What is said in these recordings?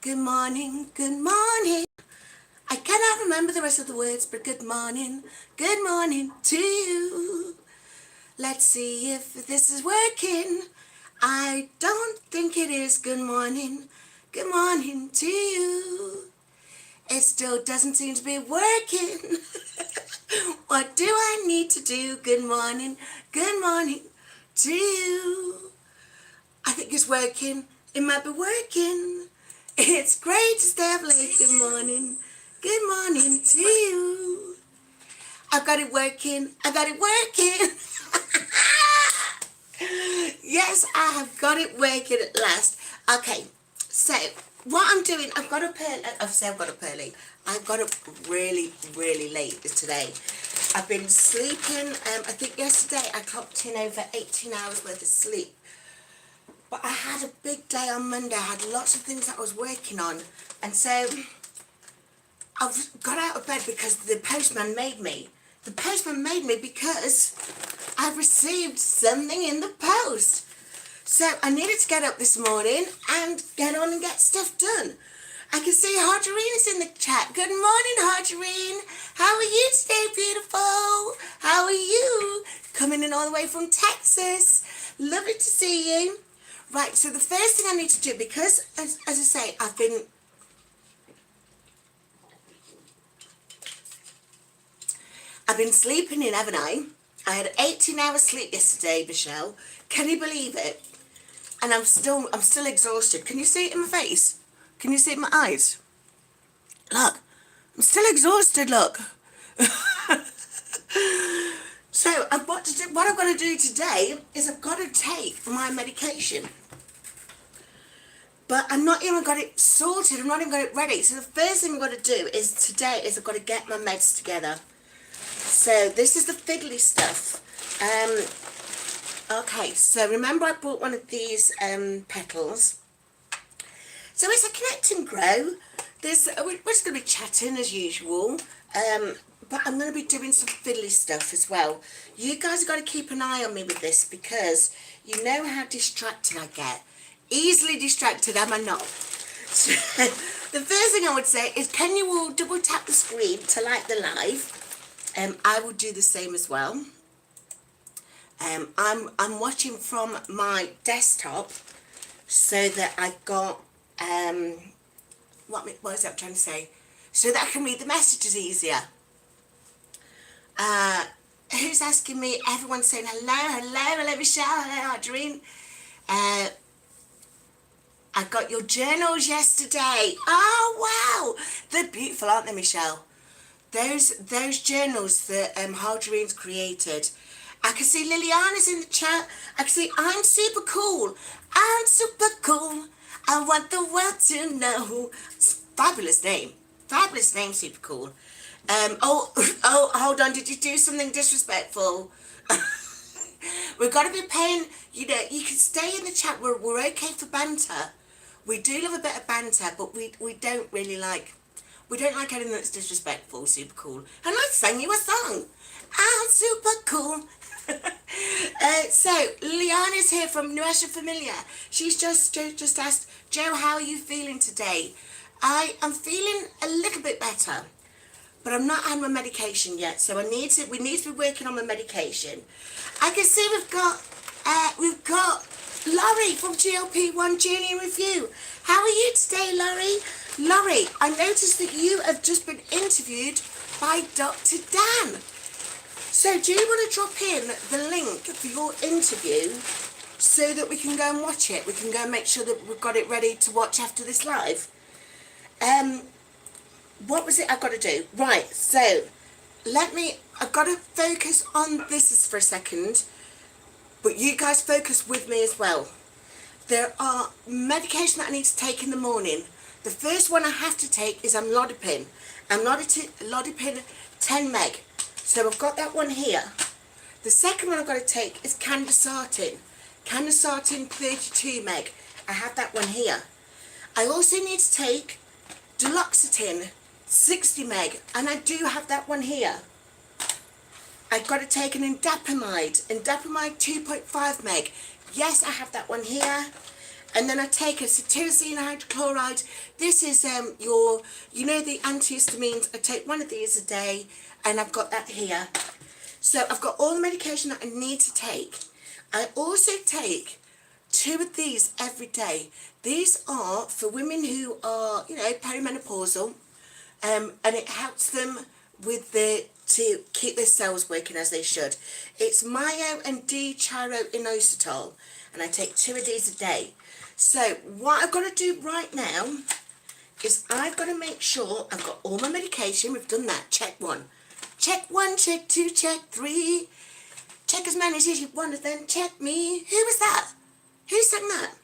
Good morning, good morning. I cannot remember the rest of the words, but good morning to you. Let's see if this is working. I don't think it is. Good morning to you. It still doesn't seem to be working. What do I need to do? Good morning to you. I think it's working. It might be working. It's great to stay up late. Good morning to you. I've got it working. Yes, I have got it working at last. Okay, so what I'm doing, I've got up early. I've got up really late today. I've been sleeping, I think yesterday I clocked in over 18 hours worth of sleep. But I had a big day on Monday. I had lots of things that I was working on. And so I've got out of bed because the postman made me. The postman made me because I've received something in the post. So I needed to get up this morning and get on and get stuff done. I can see Harjarene is in the chat. Good morning, Harjarene. How are you today, beautiful? How are you? Coming in all the way from Texas. Lovely to see you. Right, so the first thing I need to do, because, as I say, I've been sleeping in, haven't I? I had 18 hours sleep yesterday, Michelle. Can you believe it? And I'm still exhausted. Can you see it in my face? Can you see it in my eyes? Look, I'm still exhausted, look. So what I've got to do today is I've got to take my medication. But I've not even got it sorted. I've not even got it ready. So the first thing I've got to do is I've got to get my meds together. So this is the Fiddly stuff. Okay, so remember I bought one of these petals. So it's a connect and grow. We're just going to be chatting as usual. But I'm going to be doing some Fiddly stuff as well. You guys have got to keep an eye on me with this because you know how distracted I get. Easily distracted, am I not? So, the first thing I would say is, can you all double tap the screen to like the live? I will do the same as well. I'm watching from my desktop so that I've got what is that I'm trying to say? So that I can read the messages easier. Who's asking me? Everyone's saying hello Michelle, hello Harjarene. I got your journals yesterday. Oh wow, they're beautiful, aren't they, Michelle? Those journals that Harjarene's created. I can see Liliana's in the chat. I can see I'm super cool. I'm super cool. I want the world to know. Fabulous name, super cool. Oh, hold on, did you do something disrespectful? We've got to be paying, you know, you can stay in the chat, we're okay for banter. We do love a bit of banter, but we don't really like, anything that's disrespectful. Super cool. And I sang you a song. I'm super cool. So, Liana's here from Nuestra Familia. She's just asked, Joe, how are you feeling today? I am feeling a little bit better, but I'm not on my medication yet, so we need to be working on my medication. I can see we've got Laurie from GLP-1 Julian Review. How are you today, Laurie? Laurie, I noticed that you have just been interviewed by Dr. Dan. So do you want to drop in the link for your interview so that we can go and watch it? We can go and make sure that we've got it ready to watch after this live. What was it I've got to do? Right, so I've got to focus on this for a second, but you guys focus with me as well. There are medication that I need to take in the morning. The first one I have to take is amlodipine. Amlodipine 10 meg. So I've got that one here. The second one I've got to take is candesartan. Candesartan 32 meg. I have that one here. I also need to take duloxetine 60 meg, and I do have that one here. I've got to take an indapamide 2.5 meg. Yes, I have that one here. And then I take a cetirizine hydrochloride. This is your, you know, the antihistamines. I take one of these a day, and I've got that here. So I've got all the medication that I need to take. I also take 2 of these every day. These are for women who are, you know, perimenopausal, and it helps them with to keep their cells working as they should. It's Myo and D-chiroinositol, and I take 2 of these a day. So what I've got to do right now is I've got to make sure I've got all my medication. We've done that. Check 1. Check 1, check 2, check 3. Check as many as you want, then check me. Who was that? Who sang that?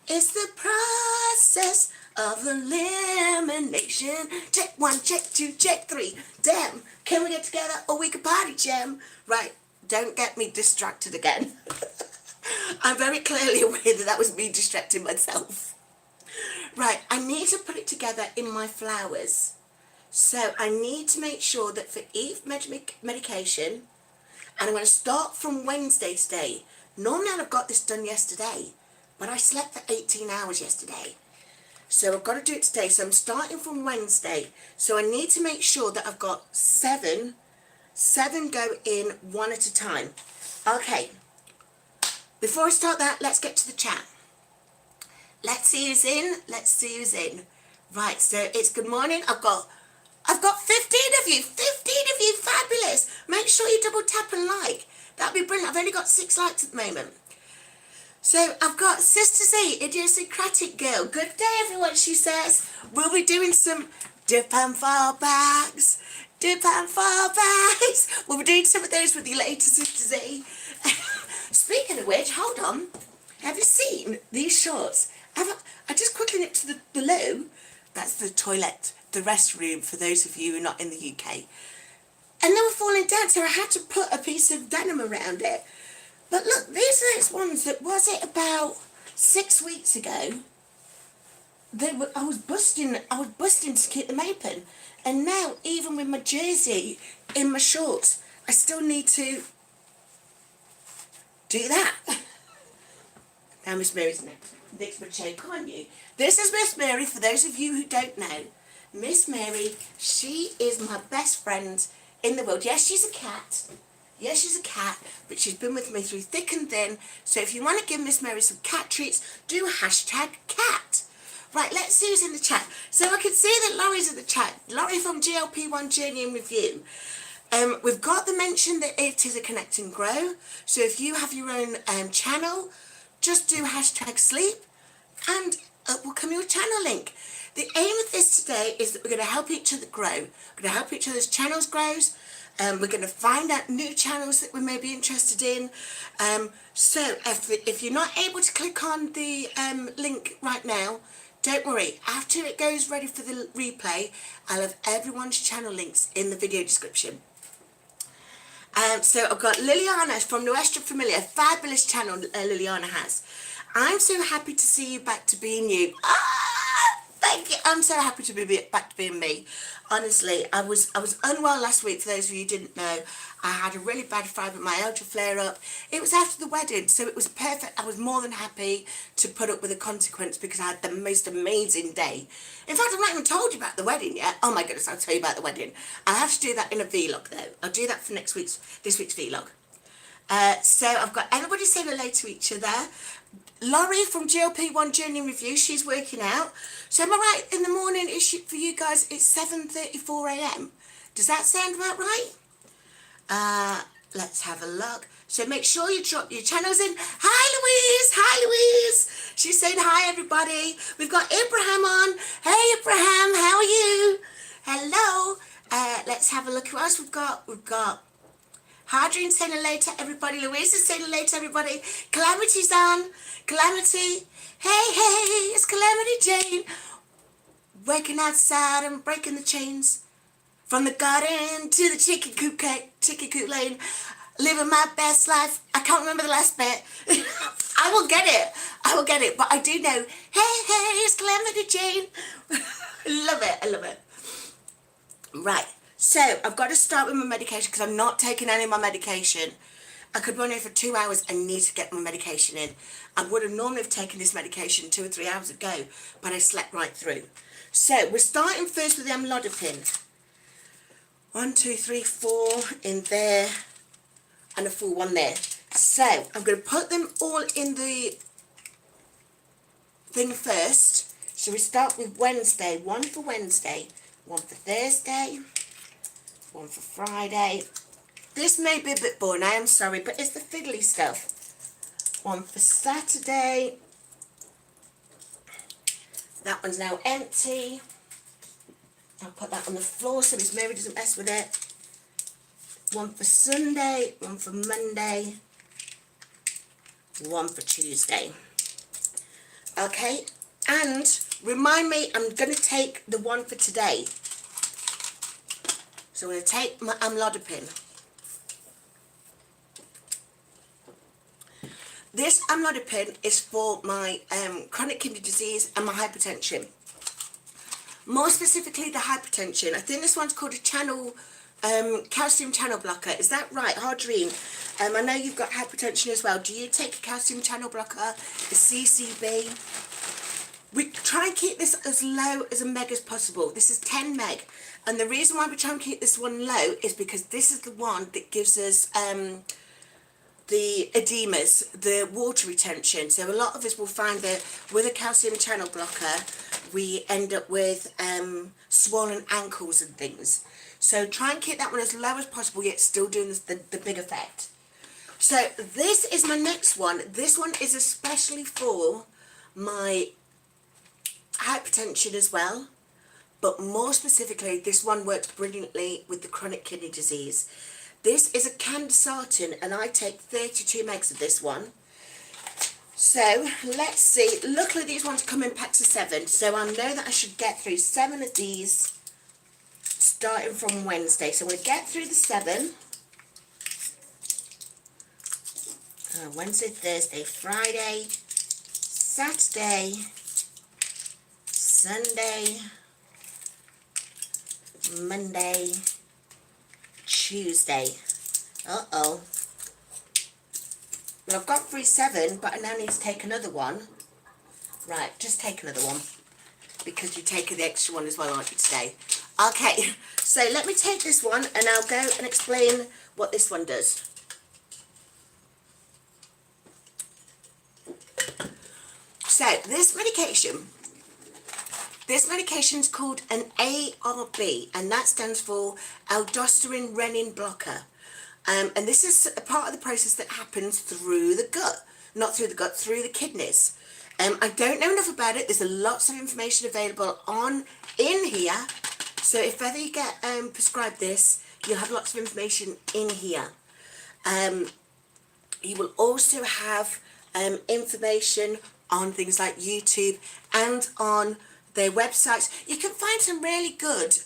It's the process of elimination. Check 1, check 2, check 3. Damn, can we get together or we can party, Jem? Right, don't get me distracted again. I'm very clearly aware that that was me distracting myself. Right, I need to put it together in my flowers. So I need to make sure that for each medication, and I'm going to start from Wednesday today. Normally I'd have got this done yesterday, but I slept for 18 hours yesterday. So I've got to do it today. So I'm starting from Wednesday. So I need to make sure that I've got 7 go in one at a time. Okay. Before I start that, let's get to the chat. Let's see who's in. Let's see who's in. Right, so it's good morning. I've got 15 of you. 15 of you. Fabulous. Make sure you double tap and like. That'd be brilliant. I've only got 6 likes at the moment. So I've got Sister Z, idiosyncratic girl. Good day, everyone, she says. We'll be doing some dip and fall backs. Dip and fall backs. We'll be doing some of those with you later, Sister Z. Speaking of which, hold on. Have you seen these shorts? I just quickly nipped to the below. That's the toilet, the restroom for those of you who are not in the UK. And they were falling down, so I had to put a piece of denim around it. But look, these are those ones that, was it about 6 weeks ago? I was busting to keep them open. And now, even with my jersey in my shorts, I still need to do that. Now Miss Mary's next my chair, can't you? This is Miss Mary, for those of you who don't know. Miss Mary, she is my best friend in the world. Yes, she's a cat. Yes, she's a cat, but she's been with me through thick and thin. So if you want to give Miss Mary some cat treats, do #cat. Right, let's see who's in the chat. So I can see that Laurie's in the chat. Laurie from GLP-1 Journey in Review. We've got the mention that it is a connect and grow. So if you have your own channel, just do #sleep and up will come your channel link. The aim of this today is that we're going to help each other grow. We're going to help each other's channels grow. We're going to find out new channels that we may be interested in. So if you're not able to click on the link right now, don't worry. After it goes ready for the replay, I'll have everyone's channel links in the video description. So I've got Liliana from Nuestra Familia. Fabulous channel Liliana has. I'm so happy to see you back to being you. Thank you. I'm so happy to be back to being me. Honestly, I was unwell last week. For those of you who didn't know, I had a really bad fibromyalgia flare-up. It was after the wedding, so it was perfect. I was more than happy to put up with the consequence because I had the most amazing day. In fact, I've not even told you about the wedding yet. Oh my goodness, I'll tell you about the wedding. I'll have to do that in a vlog though. I'll do that for this week's vlog. So I've got everybody saying hello to each other. Laurie from GLP-1 Journey Review, she's working out. So am I right, in the morning for you guys, it's 7:34 a.m. Does that sound about right? Let's have a look. So make sure you drop your channels in. Hi Louise, she's saying hi everybody. We've got Abraham on. Hey Abraham, how are you? Hello. Let's have a look who else we've got. We've got Harjarene saying hello to everybody. Louise is saying hello to everybody. Calamity's on. Calamity. Hey, it's Calamity Jane. Working outside and breaking the chains. From the garden to the chicken coop lane. Living my best life. I can't remember the last bit. I will get it. But I do know. Hey, it's Calamity Jane. I love it. Right. So, I've got to start with my medication because I'm not taking any of my medication. I could run here for 2 hours and need to get my medication in. I would have normally have taken this medication 2 or 3 hours ago, but I slept right through. So we're starting first with the amlodipine. 1, 2, 3, 4 in there, and a full one there. So I'm going to put them all in the thing first. So we start with Wednesday. 1 for Wednesday, 1 for Thursday, 1 for Friday. This may be a bit boring, I am sorry, but it's the fiddly stuff. 1 for Saturday. That one's now empty. I'll put that on the floor so Miss Mary doesn't mess with it. 1 for Sunday, 1 for Monday, 1 for Tuesday. Okay, and remind me, I'm going to take the one for today. So I'm going to take my amlodipine. This amlodipine is for my chronic kidney disease and my hypertension. More specifically, the hypertension. I think this one's called a calcium channel blocker. Is that right, Harjarene? I know you've got hypertension as well. Do you take a calcium channel blocker, a CCB? We try and keep this as low as a meg as possible. This is 10 meg. And the reason why we try and keep this one low is because this is the one that gives us the edemas, the water retention. So a lot of us will find that with a calcium channel blocker, we end up with swollen ankles and things. So try and keep that one as low as possible, yet still doing the big effect. So this is my next one. This one is especially for my hypertension as well, but more specifically, this one works brilliantly with the chronic kidney disease. This is a candesartan, and I take 32 megs of this one. So let's see. Luckily, these ones come in packs of 7, so I know that I should get through 7 of these starting from Wednesday. So I'm going to get through the 7. Wednesday, Thursday, Friday, Saturday, Sunday, Monday, Tuesday. Uh-oh. Well, I've got through 7, but I now need to take another one. Right, just take another one, because you're taking the extra one as well, aren't you, today? Okay, so let me take this one, and I'll go and explain what this one does. So, this medication is called an ARB, and that stands for aldosterone renin blocker. And this is a part of the process that happens through the gut, not through the gut, through the kidneys. I don't know enough about it. There's lots of information available in here. So if ever you get prescribed this, you'll have lots of information in here. You will also have information on things like YouTube and on their websites. You can find some really good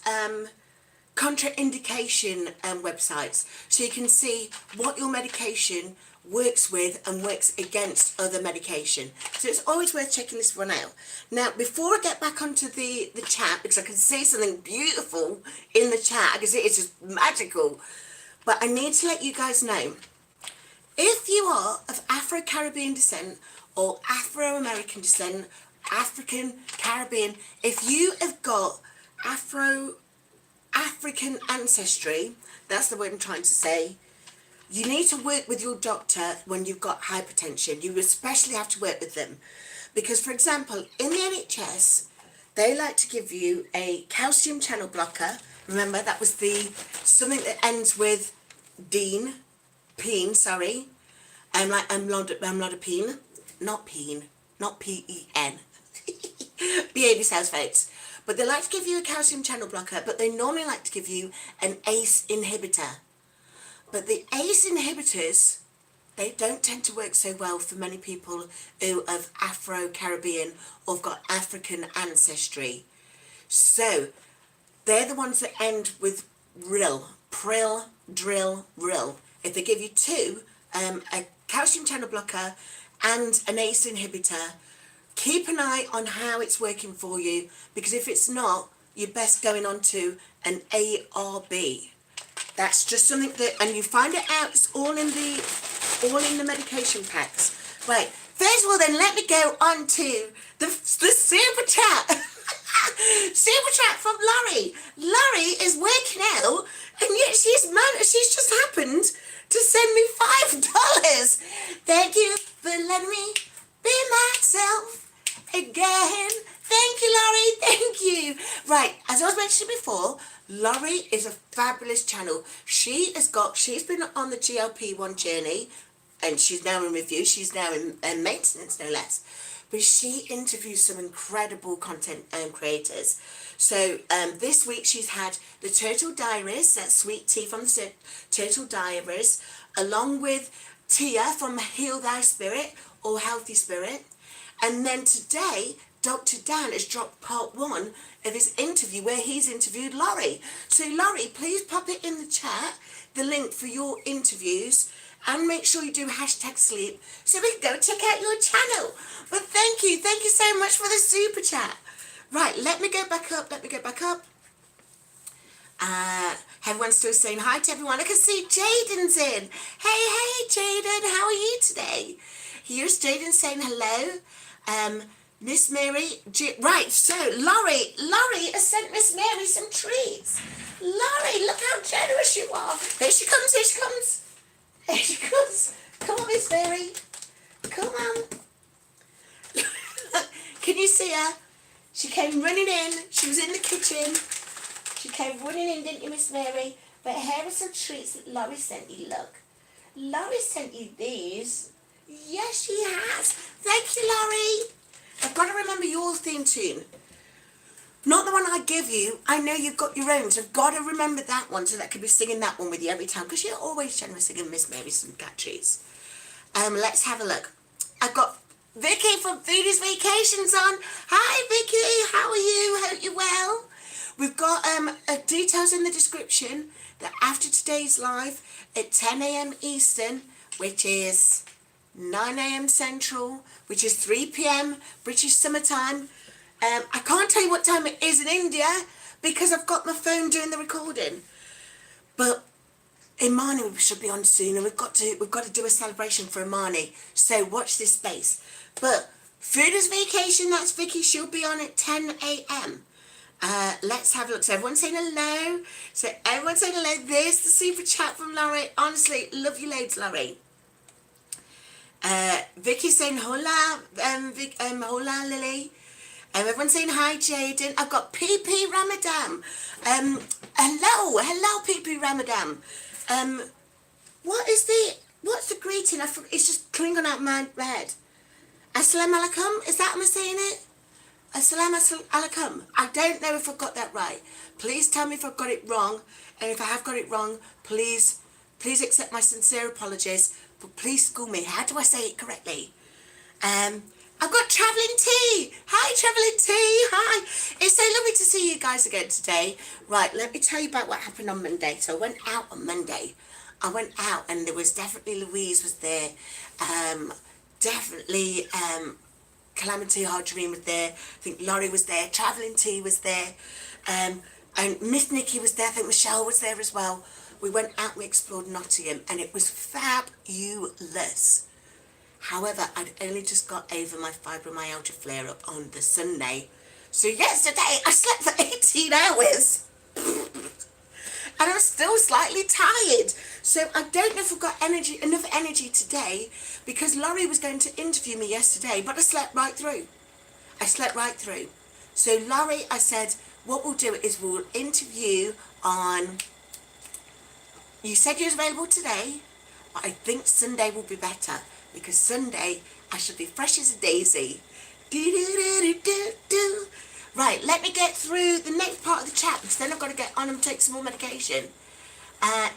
contraindication websites, so you can see what your medication works with and works against other medication. So it's always worth checking this one out. Now, before I get back onto the chat, because I can see something beautiful in the chat, I can see it's just magical, but I need to let you guys know, if you are of Afro-Caribbean descent or Afro-American descent, African, Caribbean, if you have got African ancestry, that's the word I'm trying to say, you need to work with your doctor when you've got hypertension. You especially have to work with them. Because, for example, in the NHS, they like to give you a calcium channel blocker. Remember, that was something that ends with sorry. Like amlodipine, not peen, not P-E-N. Behave yourselves, folks. But they like to give you a calcium channel blocker, but they normally like to give you an ACE inhibitor. But the ACE inhibitors, they don't tend to work so well for many people who have Afro-Caribbean or have got African ancestry. So they're the ones that end with RIL, PRIL, DRIL, RIL. If they give you 2, a calcium channel blocker and an ACE inhibitor, keep an eye on how it's working for you, because if it's not, you're best going on to an ARB. That's just something that, and you find it out, it's all in the all in the medication packs. Right, first of all then, let me go on to the super chat. Super chat from Laurie. Laurie is working out, and yet she's just happened to send me $5. Thank you for letting me be myself again. Thank you, Laurie. Thank you. Right, as I was mentioning before, Laurie is a fabulous channel. She's been on the GLP-1 journey, and she's now in review. She's now in maintenance, no less. But she interviews some incredible content creators. So this week she's had the Turtle Diaries, that's sweet tea from the Turtle Diaries, along with Tia from Heal Thy Spirit or Healthy Spirit. And then today, Dr. Dan has dropped part 1 of his interview where he's interviewed Laurie. So Laurie, please pop it in the chat, the link for your interviews, and make sure you do #sleep so we can go check out your channel. But thank you so much for the super chat. Right, let me go back up. Everyone's still saying hi to everyone. I can see Jaden's in. Hey Jaden, how are you today? Here's Jaden saying hello. Miss Mary, right, so Laurie has sent Miss Mary some treats. Laurie, look how generous you are. Here she comes. Come on, Miss Mary. Come on. Can you see her? She came running in. She was in the kitchen. She came running in, didn't you, Miss Mary? But here are some treats that Laurie sent you. Look. Laurie sent you these. Yes, she has. Thank you, Laurie. I've got to remember your theme tune. Not the one I give you. I know you've got your own, so I've got to remember that one so that I could be singing that one with you every time, because you're always generous singing Miss Mary some cat treats. Let's have a look. I've got Vicki from Fiddles Vacations on. Hi, Vicki. How are you? Hope you're well. We've got details in the description that after today's live at 10 a.m. Eastern, which is 9 a.m. Central, which is 3 p.m. British summertime. I can't tell you what time it is in India because I've got my phone doing the recording. But Himani should be on soon, and we've got to do a celebration for Himani. So watch this space. But Fiddles Vacation, that's Vicki. She'll be on at 10 a.m. Let's have a look. So everyone's saying hello. There's the super chat from Laurie. Honestly, love you loads, Laurie. Vicky's saying hola, hola Lily. Everyone's saying hi, Jaden. I've got PP Ramadan. Hello PP Ramadan. What's the greeting? It's just clinging out my head. Assalamu alaikum. Is that how I'm saying it? Assalamu alaikum. I don't know if I've got that right. Please tell me if I've got it wrong, and if I have got it wrong, please accept my sincere apologies. But please school me. How do I say it correctly? I've got Travelling Tea. Hi, Travelling Tea. Hi. It's so lovely to see you guys again today. Right, let me tell you about what happened on Monday. So I went out on Monday. And there was definitely Louise was there. Definitely Calamity Harjarene was there. I think Laurie was there. Travelling Tea was there. And Miss Nikki was there. I think Michelle was there as well. We went out, we explored Nottingham, and it was fabulous. However, I'd only just got over my fibromyalgia flare-up on the Sunday. So yesterday, I slept for 18 hours. And I'm still slightly tired. So I don't know if I've got enough energy today, because Laurie was going to interview me yesterday, but I slept right through. So Laurie, I said, what we'll do is we'll interview on... You said you was available today, but I think Sunday will be better, because Sunday I should be fresh as a daisy. Right, let me get through the next part of the chat, because then I've got to get on and take some more medication.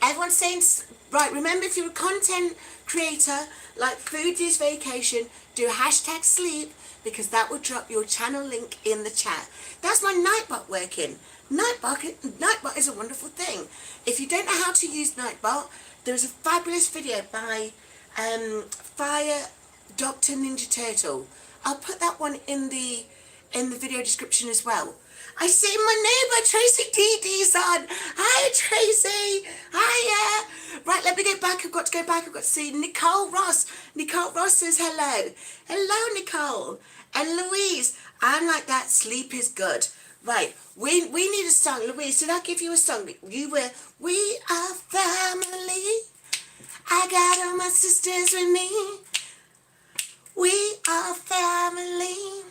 Everyone's saying, right, remember, if you're a content creator like Foodies Vacation, do #sleep, because that will drop your channel link in the chat. That's my Nightbot working. Nightbot is a wonderful thing. If you don't know how to use Nightbot, there's a fabulous video by Fire Dr. Ninja Turtle. I'll put that one in the video description as well. I see my neighbour Tracy D's on. Hi Tracy. Hiya. Right, let me get back. I've got to go back. I've got to see Nicole Ross. Nicole Ross says hello. Hello Nicole. And Louise. I'm like that. Sleep is good. Right, we need a song. Louise, did I give you a song? You were, we are family. I got all my sisters with me. We are family.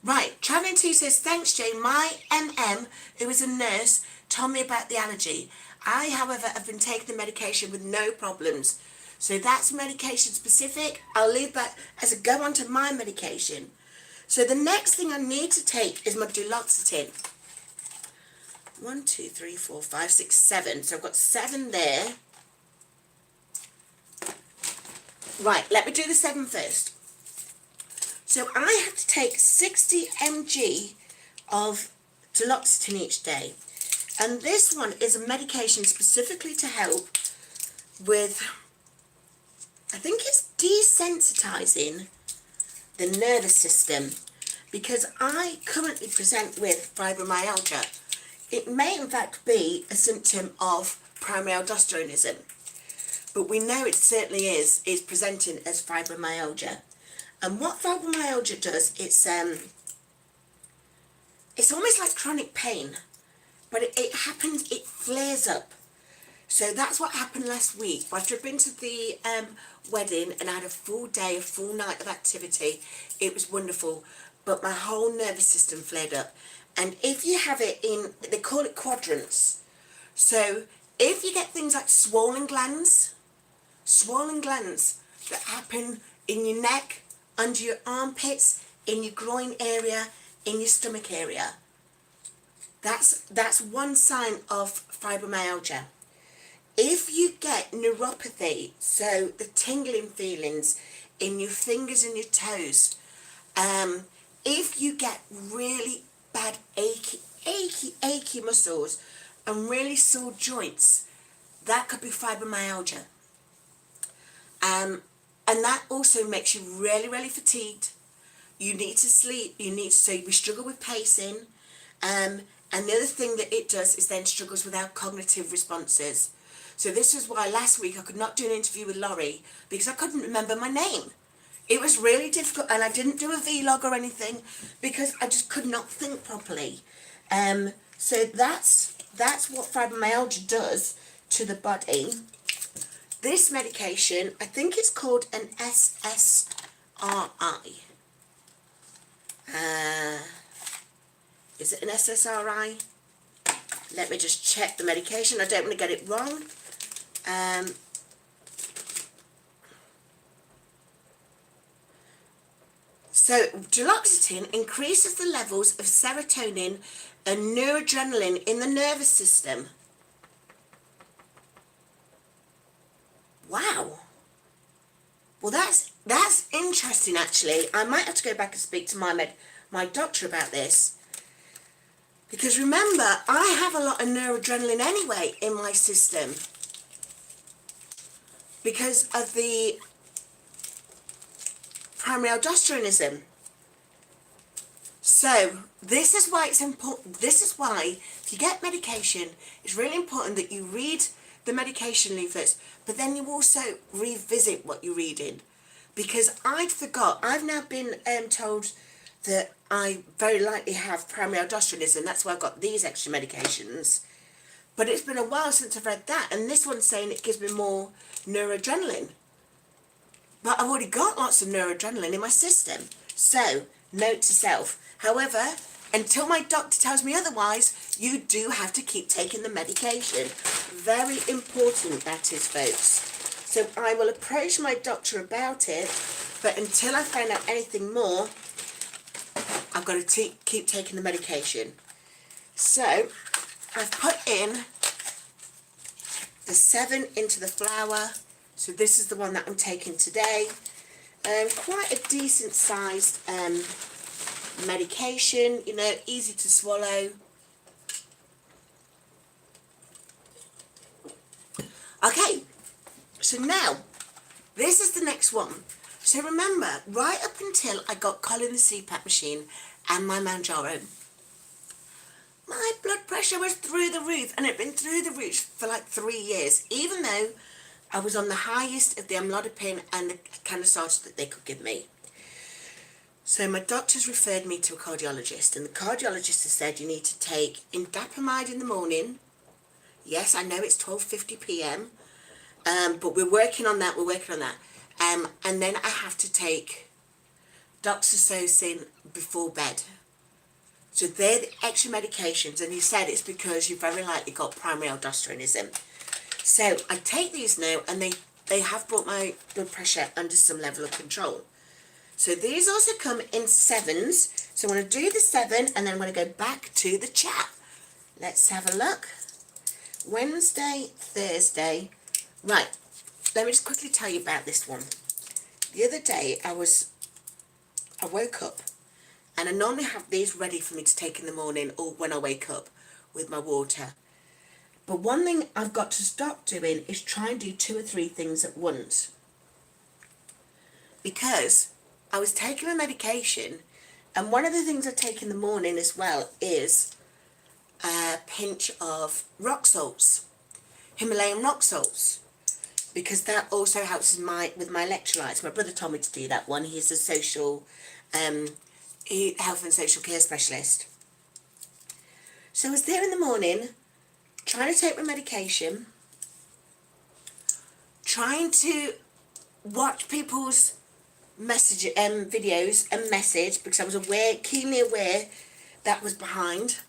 Right, Traveling 2 says, thanks Jane, my MM, who is a nurse, told me about the allergy. I, however, have been taking the medication with no problems. So that's medication specific. I'll leave that as a go on to my medication. So the next thing I need to take is my duloxetine. 1, 2, 3, 4, 5, 6, 7. So I've got 7 there. Right, let me do the 7 first. So I have to take 60 mg of duloxetine each day. And this one is a medication specifically to help with, I think it's desensitizing the nervous system, because I currently present with fibromyalgia. It may in fact be a symptom of primary aldosteronism, but we know it certainly is presenting as fibromyalgia. And what fibromyalgia does, it's almost like chronic pain, but it happens, it flares up. So that's what happened last week. After I'd been to the wedding and I had a full day, a full night of activity, it was wonderful, but my whole nervous system flared up. And if you have it in, they call it quadrants. So if you get things like swollen glands that happen in your neck, under your armpits, in your groin area, in your stomach area, that's one sign of fibromyalgia. If you get neuropathy, so the tingling feelings in your fingers and your toes, if you get really bad achy muscles and really sore joints, that could be fibromyalgia. And that also makes you really, really fatigued. You need to sleep. So we struggle with pacing. And the other thing that it does is then struggles with our cognitive responses. So this is why last week I could not do an interview with Laurie, because I couldn't remember my name. It was really difficult, and I didn't do a vlog or anything because I just could not think properly. So that's what fibromyalgia does to the body. This medication, I think it's called an SSRI. Is it an SSRI? Let me just check the medication. I don't want to get it wrong. So duloxetine increases the levels of serotonin and noradrenaline in the nervous system. Wow. Well, that's interesting, actually. I might have to go back and speak to my doctor about this. Because remember, I have a lot of noradrenaline anyway in my system, because of the primary aldosteronism. So this is why it's important. This is why if you get medication, it's really important that you read the medication leaflets, but then you also revisit what you're reading. Because I'd forgot. I've now been told that I very likely have primary aldosteronism. That's why I've got these extra medications. But it's been a while since I've read that, and this one's saying it gives me more noradrenaline. But I've already got lots of noradrenaline in my system. So, note to self. However, until my doctor tells me otherwise, you do have to keep taking the medication. Very important, that is, folks. So I will approach my doctor about it, but until I find out anything more, I've got to keep taking the medication. So I've put in the 7 into the flour. So this is the one that I'm taking today. Quite a decent sized medication, you know, easy to swallow. Okay, so now this is the next one. So remember, right up until I got Colin the CPAP machine and my Mounjaro, pressure was through the roof, and it had been through the roof for like 3 years, even though I was on the highest of the amlodipine and the canosage that they could give me. So my doctors referred me to a cardiologist, and the cardiologist has said you need to take indapamide in the morning. Yes, I know it's 12:50 p.m, but we're working on that, and then I have to take doxycycline before bed. So they're the extra medications, and he said it's because you've very likely got primary aldosteronism. So I take these now, and they have brought my blood pressure under some level of control. So these also come in 7s. So I'm going to do the 7, and then I'm going to go back to the chat. Let's have a look. Wednesday, Thursday. Right, let me just quickly tell you about this one. The other day, I woke up, and I normally have these ready for me to take in the morning or when I wake up with my water. But one thing I've got to stop doing is try and do 2 or 3 things at once. Because I was taking my medication, and one of the things I take in the morning as well is a pinch of rock salts, Himalayan rock salts, because that also helps with my electrolytes. My brother told me to do that one. He's a social, health and social care specialist. So I was there in the morning, trying to take my medication, trying to watch people's videos and message, because I was keenly aware that was behind.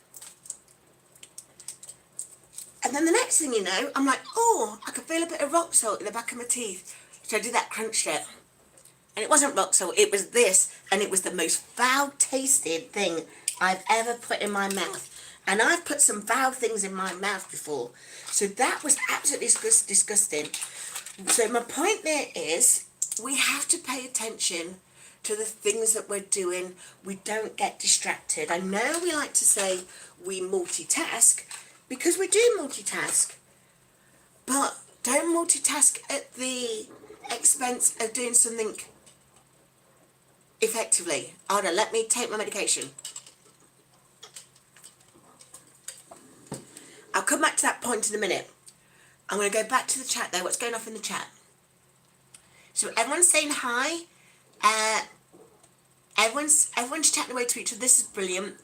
And then the next thing you know, I'm like, oh, I can feel a bit of rock salt in the back of my teeth. So I did that crunch it. And it wasn't rock salt, it was this. And it was the most foul-tasted thing I've ever put in my mouth. And I've put some foul things in my mouth before. So that was absolutely disgusting. So my point there is, we have to pay attention to the things that we're doing. We don't get distracted. I know we like to say we multitask, because we do multitask, but don't multitask at the expense of doing something effectively. Hold on, let me take my medication. I'll come back to that point in a minute. I'm going to go back to the chat there. What's going off in the chat? So everyone's saying hi. Everyone's chatting away to each other. This is brilliant.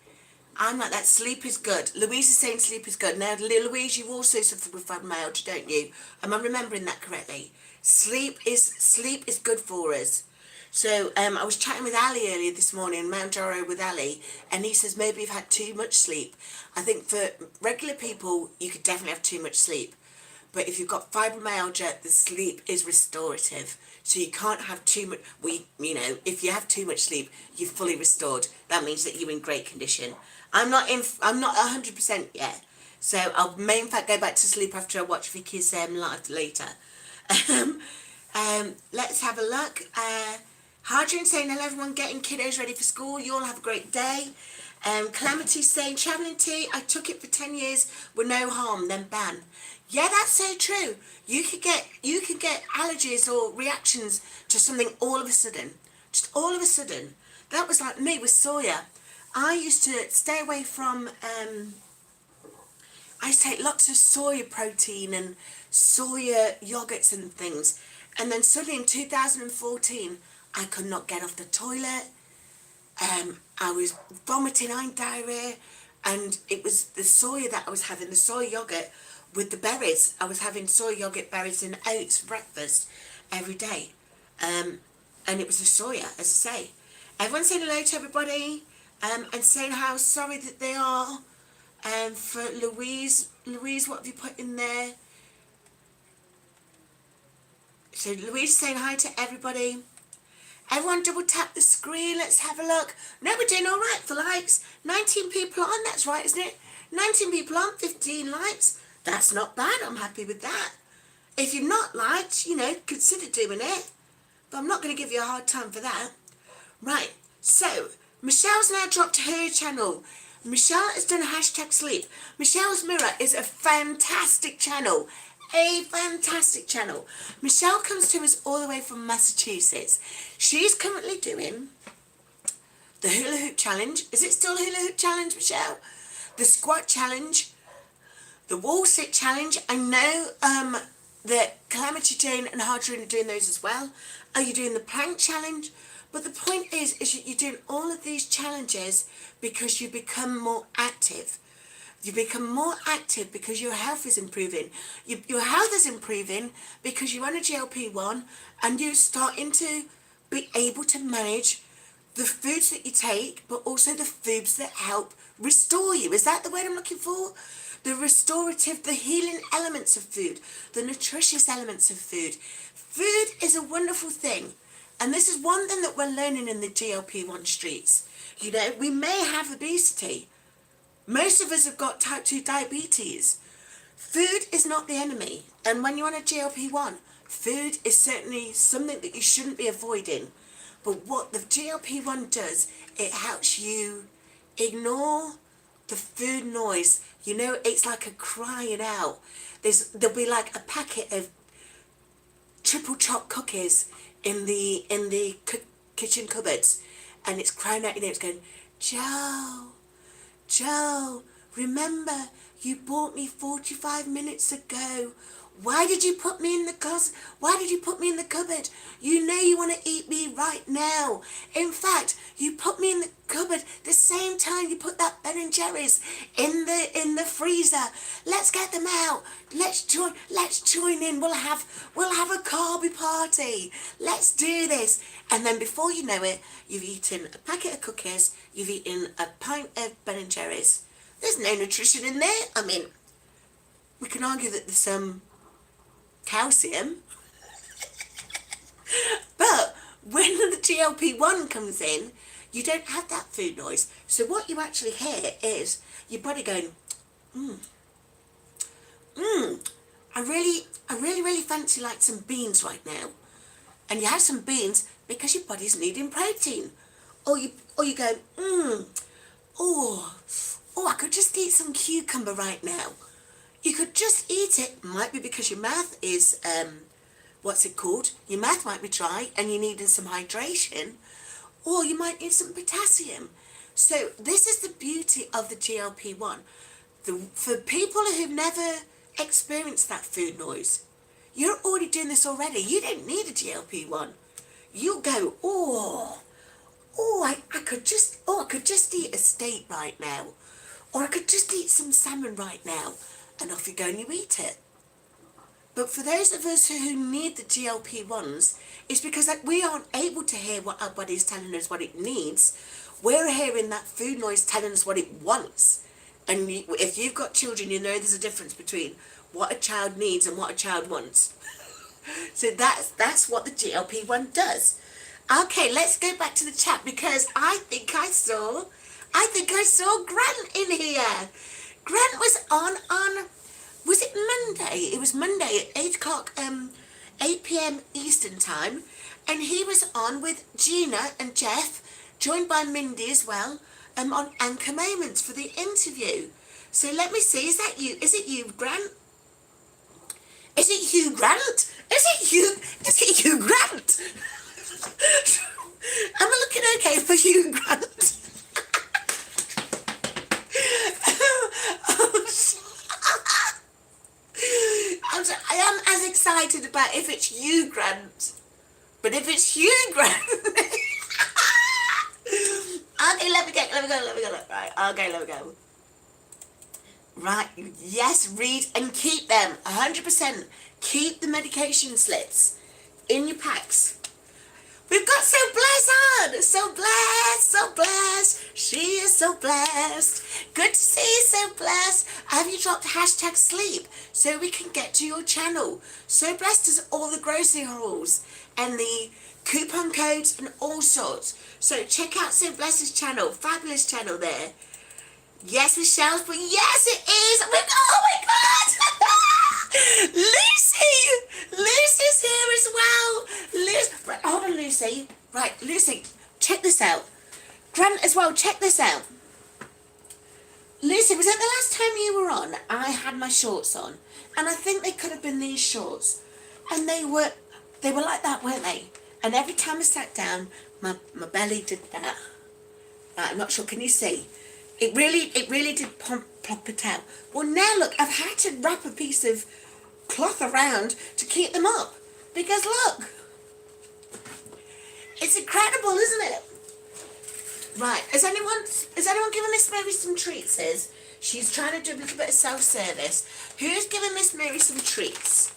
I'm like that. Sleep is good. Louise is saying sleep is good. Now, Louise, you also suffer with fibromyalgia, don't you? Am I remembering that correctly? Sleep is good for us. So I was chatting with Ali earlier this morning, Mounjaro with Ali, and he says maybe you've had too much sleep. I think for regular people, you could definitely have too much sleep. But if you've got fibromyalgia, the sleep is restorative. So you can't have too much. If you have too much sleep, you're fully restored. That means that you're in great condition. I'm not 100% yet. So I may in fact go back to sleep after I watch Vicki's live later. Let's have a look. Harjarene saying hello everyone, getting kiddos ready for school. You all have a great day. Calamity saying travelling tea. I took it for 10 years with no harm, then ban. Yeah, that's so true. You could get allergies or reactions to something all of a sudden. Just all of a sudden. That was like me with soya. I used to stay away from, I used to take lots of soya protein and soya yogurts and things. And then suddenly in 2014, I could not get off the toilet. I was vomiting, I had diarrhea. And it was the soya that I was having, the soy yogurt with the berries. I was having soy yogurt, berries and oats for breakfast every day. And it was the soya, as I say. Everyone's saying hello to everybody. And saying how sorry that they are. For Louise, what have you put in there? So Louise saying hi to everybody. Everyone double tap the screen. Let's have a look. No, we're doing all right for likes. 19 people on. That's right, isn't it? 19 people on, 15 likes. That's not bad. I'm happy with that. If you've not liked, consider doing it. But I'm not going to give you a hard time for that. Right. So Michelle's now dropped her channel. Michelle has done #sleep. Michelle's Mirror is a fantastic channel. A fantastic channel. Michelle comes to us all the way from Massachusetts. She's currently doing the hula hoop challenge. Is it still hula hoop challenge, Michelle? The squat challenge, The wall sit challenge, I know that Calamity Jane and Harjarene are doing those as well. Are you doing the plank challenge? But the point is you're doing all of these challenges because you become more active. You become more active because your health is improving. Your health is improving because you're on a GLP-1 and you're starting to be able to manage the foods that you take, but also the foods that help restore you. Is that the word I'm looking for? The restorative, the healing elements of food, the nutritious elements of food. Food is a wonderful thing. And this is one thing that we're learning in the GLP-1 streets. You know, we may have obesity. Most of us have got type 2 diabetes. Food is not the enemy. And when you're on a GLP-1, food is certainly something that you shouldn't be avoiding. But what the GLP-1 does, it helps you ignore the food noise. You know, it's like a crying out. There'll be like a packet of triple chopped cookies in the kitchen cupboards, and it's crying out, you know, it's going, Joe, remember you bought me 45 minutes ago. Why did you put me in the closet? Why did you put me in the cupboard? You know you want to eat me right now. In fact, you put me in the cupboard the same time you put that Ben & Jerry's in the freezer. Let's get them out. Let's join in. We'll have a carby party. Let's do this. And then before you know it, you've eaten a packet of cookies. You've eaten a pint of Ben & Jerry's. There's no nutrition in there. I mean, we can argue that there's some calcium, but when the GLP-1 comes in, you don't have that food noise. So what you actually hear is your body going, I really fancy like some beans right now. And you have some beans because your body's needing protein. Or you go, I could just eat some cucumber right now. You could just eat it. Might be because your mouth is, your mouth might be dry and you need some hydration, or you might need some potassium. So this is the beauty of the GLP-1. For people who've never experienced that food noise, you're already doing this already. You don't need a GLP-1. You'll go, I could just eat a steak right now, or I could just eat some salmon right now. And off you go and you eat it. But for those of us who need the GLP-1s, it's because we aren't able to hear what our body's telling us what it needs. We're hearing that food noise telling us what it wants. And if you've got children, you know there's a difference between what a child needs and what a child wants. So that's what the GLP-1 does. Okay, let's go back to the chat because I think I saw Grant in here. Grant was on, was it Monday? It was Monday at 8 o'clock, 8 p.m. Eastern time. And he was on with Gina and Jeff, joined by Mindy as well, on Anchor Moments for the interview. So let me see, is it you, Grant? Is it you, Grant? Is it you, Grant? Am I looking okay for you, Grant? I am as excited about if it's you, Grant. But if it's you, Grant. Okay, let me go. Right, okay, let me go. Right, yes, read and keep them. 100%. Keep the medication slips in your packs. We've got So Blessed on. So blessed. She is so blessed. Good to see you, So Blessed. Have you dropped hashtag sleep so we can get to your channel? So Blessed does all the grocery hauls and the coupon codes and all sorts. So check out So Blessed's channel. Fabulous channel there. Yes, Michelle's, but yes, it is. Oh my God. Lucy's here as well. Right, hold on, Lucy. Right, Lucy, check this out. Grant as well, check this out. Lucy, was it the last time you were on? I had my shorts on, and I think they could have been these shorts, and they were like that, weren't they? And every time I sat down, my belly did that. Right, I'm not sure. Can you see? It really did plop it out. Well, now look, I've had to wrap a piece of cloth around to keep them up. Because look, it's incredible, isn't it? Right, has anyone given Miss Mary some treats? Says she's trying to do a little bit of self-service. Who's giving Miss Mary some treats?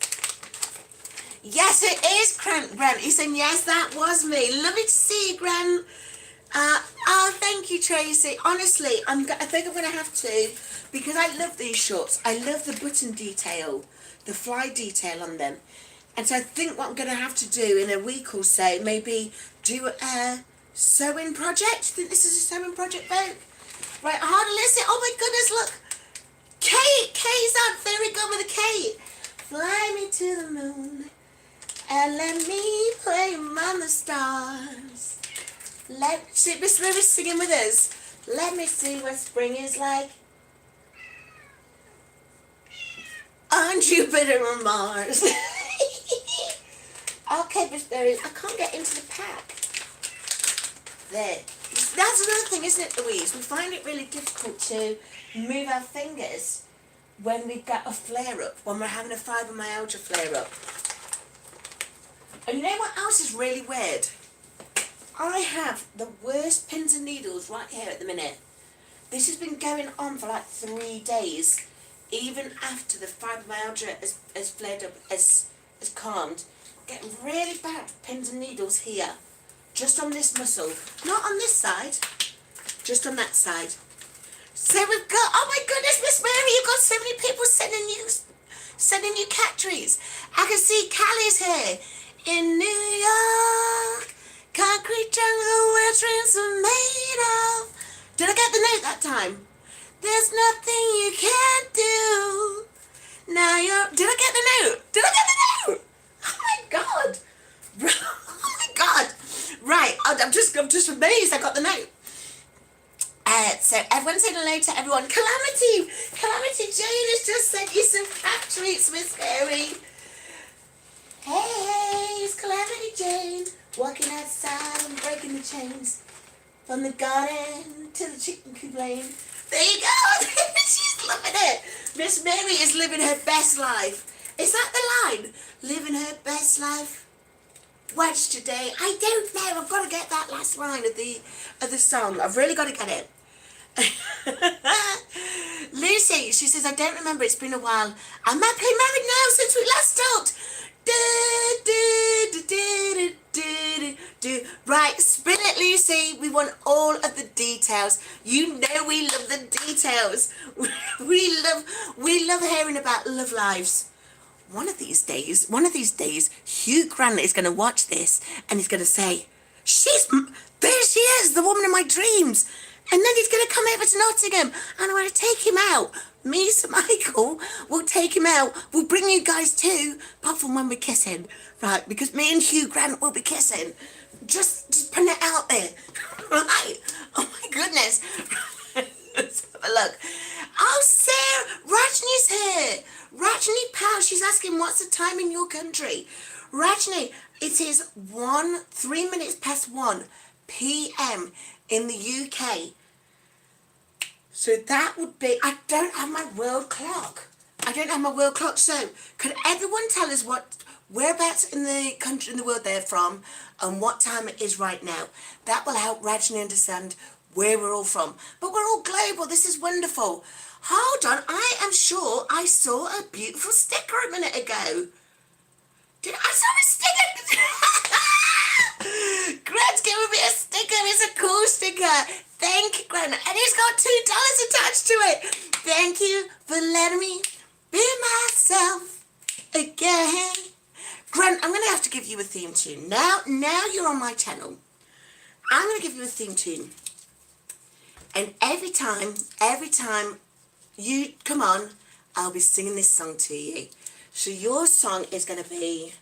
Yes, it is Grant. He's saying, yes, that was me. Lovely to see you, Grant. Oh, thank you, Tracy. Honestly, I think I'm going to have to, because I love these shorts. I love the button detail, the fly detail on them. And so I think what I'm going to have to do in a week or so, maybe do a sewing project. Think this is a sewing project, Vogue? Right, hard to listen. Oh my goodness, look. Kay's out. Very good with a K. Fly me to the moon and let me play among the stars. See, Miss Mary's singing with us. Let me see what spring is like on Jupiter and Mars. Okay, Miss Mary, I can't get into the pack. There. That's another thing, isn't it, Louise? We find it really difficult to move our fingers when we've got a flare-up, when we're having a fibromyalgia flare-up. And you know what else is really weird? I have the worst pins and needles right here at the minute. This has been going on for like 3 days, even after the fibromyalgia has flared up, has calmed. Getting really bad pins and needles here. Just on this muscle. Not on this side. Just on that side. So we've got, oh my goodness, Miss Mary, you've got so many people sending you cat trees. I can see Callie's here. In New York, concrete jungle where dreams are made of. Did I get the note that time? There's nothing you can't do. Now you're, did I get the note? Did I get the note? Oh my God. Oh my God. Right, I'm just amazed I got the note. So everyone saying hello to everyone. Calamity Jane has just sent you some cat treats, Miss Mary. Hey, it's Calamity Jane, walking outside and breaking the chains. From the garden to the chicken coop lane. There you go. She's loving it. Miss Mary is living her best life. Is that the line? Living her best life. Watch today. I don't know. I've got to get that last line of the song. I've really got to get it. Lucy, she says, I don't remember. It's been a while. I'm happily married now since we last talked. Right, spin it, Lucy. We want all of the details. You know we love the details. We love hearing about love lives. One of these days, Hugh Grant is going to watch this and he's going to say, there she is, the woman of my dreams. And then he's going to come over to Nottingham and I'm going to take him out. Me, Sir Michael, will take him out. We'll bring you guys too, apart from when we're kissing. Right, because me and Hugh Grant will be kissing. Just putting it out there. Right. Oh my goodness. Let's have a look. Oh, Sarah, Rajni's here. Rajni Pal, she's asking what's the time in your country. Rajni, it is 3 minutes past 1 p.m. in the UK. So that would be, I don't have my world clock. So could everyone tell us whereabouts in the country, in the world they're from and what time it is right now? That will help Rajni understand where we're all from. But we're all global. This is wonderful. Hold on. I am sure I saw a beautiful sticker a minute ago. I saw a sticker? Grant's giving me a sticker. It's a cool sticker. Thank you, Grant. And it's got $2 attached to it. Thank you for letting me be myself again. Grant, I'm going to have to give you a theme tune. Now you're on my channel. I'm going to give you a theme tune. And every time you come on, I'll be singing this song to you. So your song is going to be,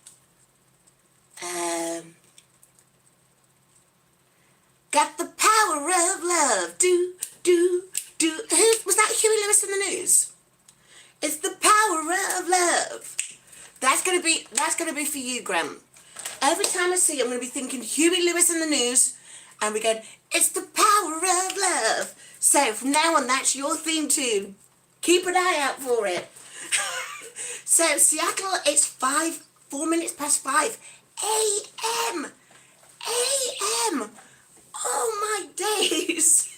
got the power of love, do. Was that Huey Lewis in the News? It's the power of love. That's going to be for you, Graham. Every time I see you, I'm going to be thinking Huey Lewis in the News, and we're going, it's the power of love. So from now on, that's your theme tune. Keep an eye out for it. So Seattle, it's 4 minutes past 5 a.m. a.m. Oh my days.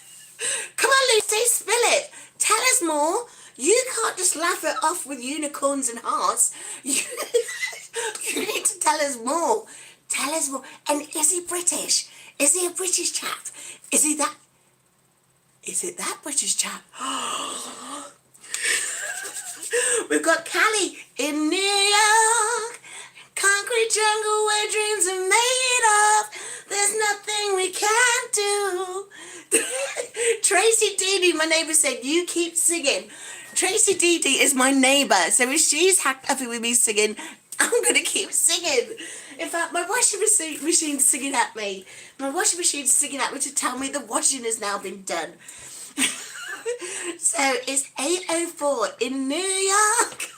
Come on, Lucy, spill it. Tell us more. You can't just laugh it off with unicorns and hearts. You need to tell us more. Tell us more. And is he British? Is he a British chap? Is it that British chap? We've got Callie in New York. Concrete jungle where dreams are made of. There's nothing we can't do. Tracy Dee, my neighbour, said, you keep singing. Tracy Dee is my neighbour, so if she's happy with me singing, I'm going to keep singing. In fact, my washing machine's singing at me. My washing machine's singing at me to tell me the washing has now been done. So it's 8:04 in New York.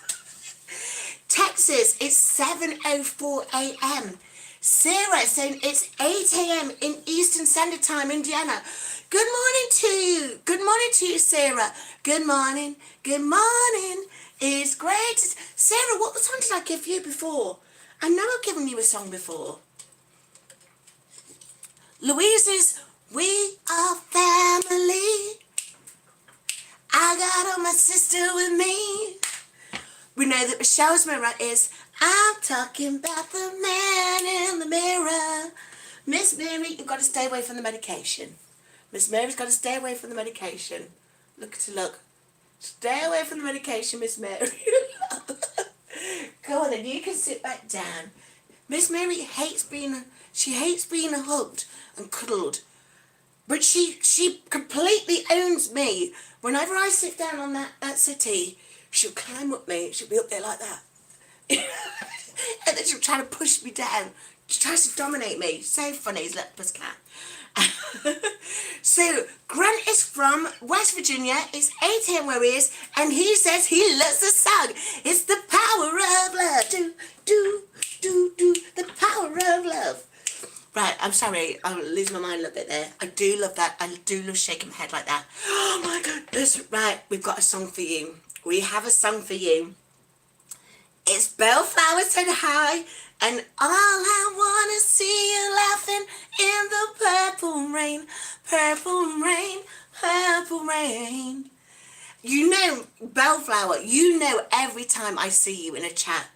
Texas, it's 7:04 a.m. Sarah saying it's 8 a.m. in Eastern Standard Time, Indiana. Good morning to you. Good morning to you, Sarah. Good morning. Good morning. It's great. Sarah, what song did I give you before? I know I've given you a song before. Louise's We Are Family. I got my sister with me. We know that Michelle's mirror is I'm talking about the man in the mirror. Miss Mary, you've got to stay away from the medication. Miss Mary's got to stay away from the medication. Look at her, look. Stay away from the medication, Miss Mary. Go on then, you can sit back down. Miss Mary hates being hugged and cuddled. But she completely owns me. Whenever I sit down on that settee, she'll climb up me. She'll be up there like that. And then she'll try to push me down. She tries to dominate me. So funny, he's little pussycat. So Grant is from West Virginia. It's 8 a.m. where he is, and he says he loves the song. It's the power of love. Do the power of love. Right, I'm sorry, I'm losing my mind a little bit there. I do love that. I do love shaking my head like that. Oh my goodness. Right, we've got a song for you. We have a song for you. It's Bellflower Said Hi, and all I want to see you laughing in the purple rain, purple rain, purple rain. You know, Bellflower, you know every time I see you in a chat,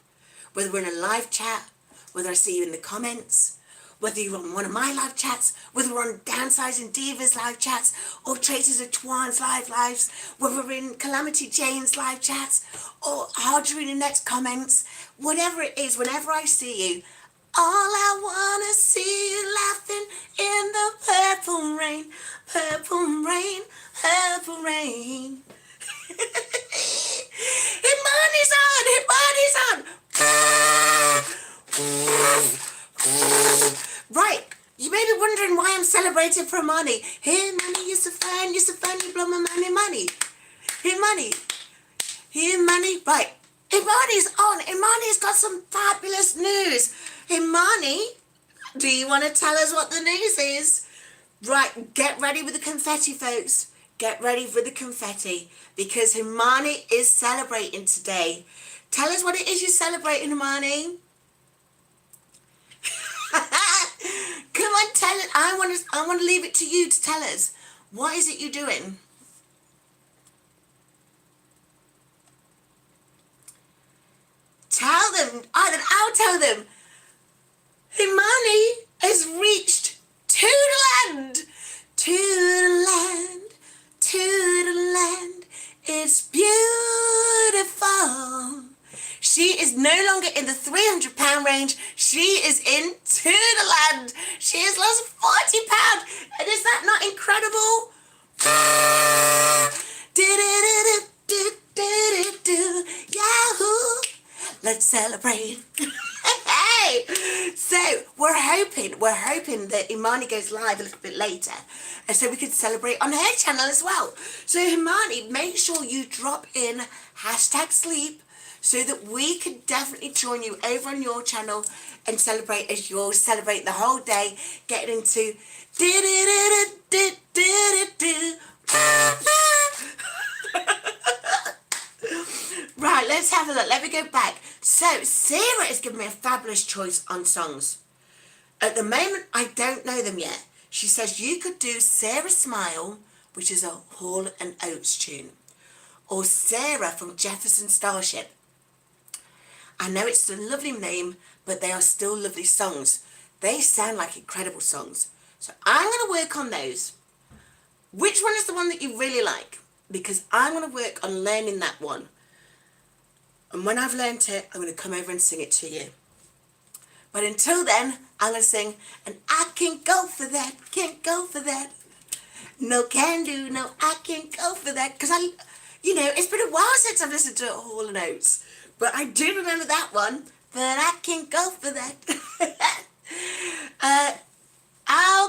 whether we're in a live chat, whether I see you in the comments, whether you're on one of my live chats, whether we're on Downsizing Divas live chats, or Traces of Twan's lives, whether we're in Calamity Jane's live chats, or Harjarene Next comments, whatever it is, whenever I see you, all I want to see you laughing in the purple rain, purple rain, purple rain. Himani's on, Himani's on. Right, you may be wondering why I'm celebrating for Himani. Himani, you're so fine, you blow my money. Himani, right. Himani's on. Himani's got some fabulous news. Himani, do you want to tell us what the news is? Right, get ready with the confetti, folks. Get ready for the confetti, because Himani is celebrating today. Tell us what it is you're celebrating, Himani. Come on, tell it. I want to leave it to you to tell us. What is it you're doing? Tell them. I'll tell them. Himani has reached TWOderland. TWOderland. TWOderland. It's beautiful. She is no longer in the 300-pound range. She is in TWOderland. She has lost 40 pounds. And is that not incredible? Yahoo! Let's celebrate. Hey! So we're hoping that Himani goes live a little bit later, and so we could celebrate on her channel as well. So Himani, make sure you drop in #sleep so that we can definitely join you over on your channel and celebrate as you'll celebrate the whole day, getting into let's have a look. Let me go back. So, Sarah has given me a fabulous choice on songs. At the moment, I don't know them yet. She says you could do Sarah Smile, which is a Hall and Oates tune, or Sarah from Jefferson Starship. I know it's a lovely name, but they are still lovely songs. They sound like incredible songs. So I'm going to work on those. Which one is the one that you really like? Because I'm going to work on learning that one. And when I've learnt it, I'm going to come over and sing it to you. But until then, I'm going to sing, and I can't go for that, can't go for that. No can do, no, I can't go for that. Because it's been a while since I've listened to Hall and Oates. But I do remember that one, but I can't go for that.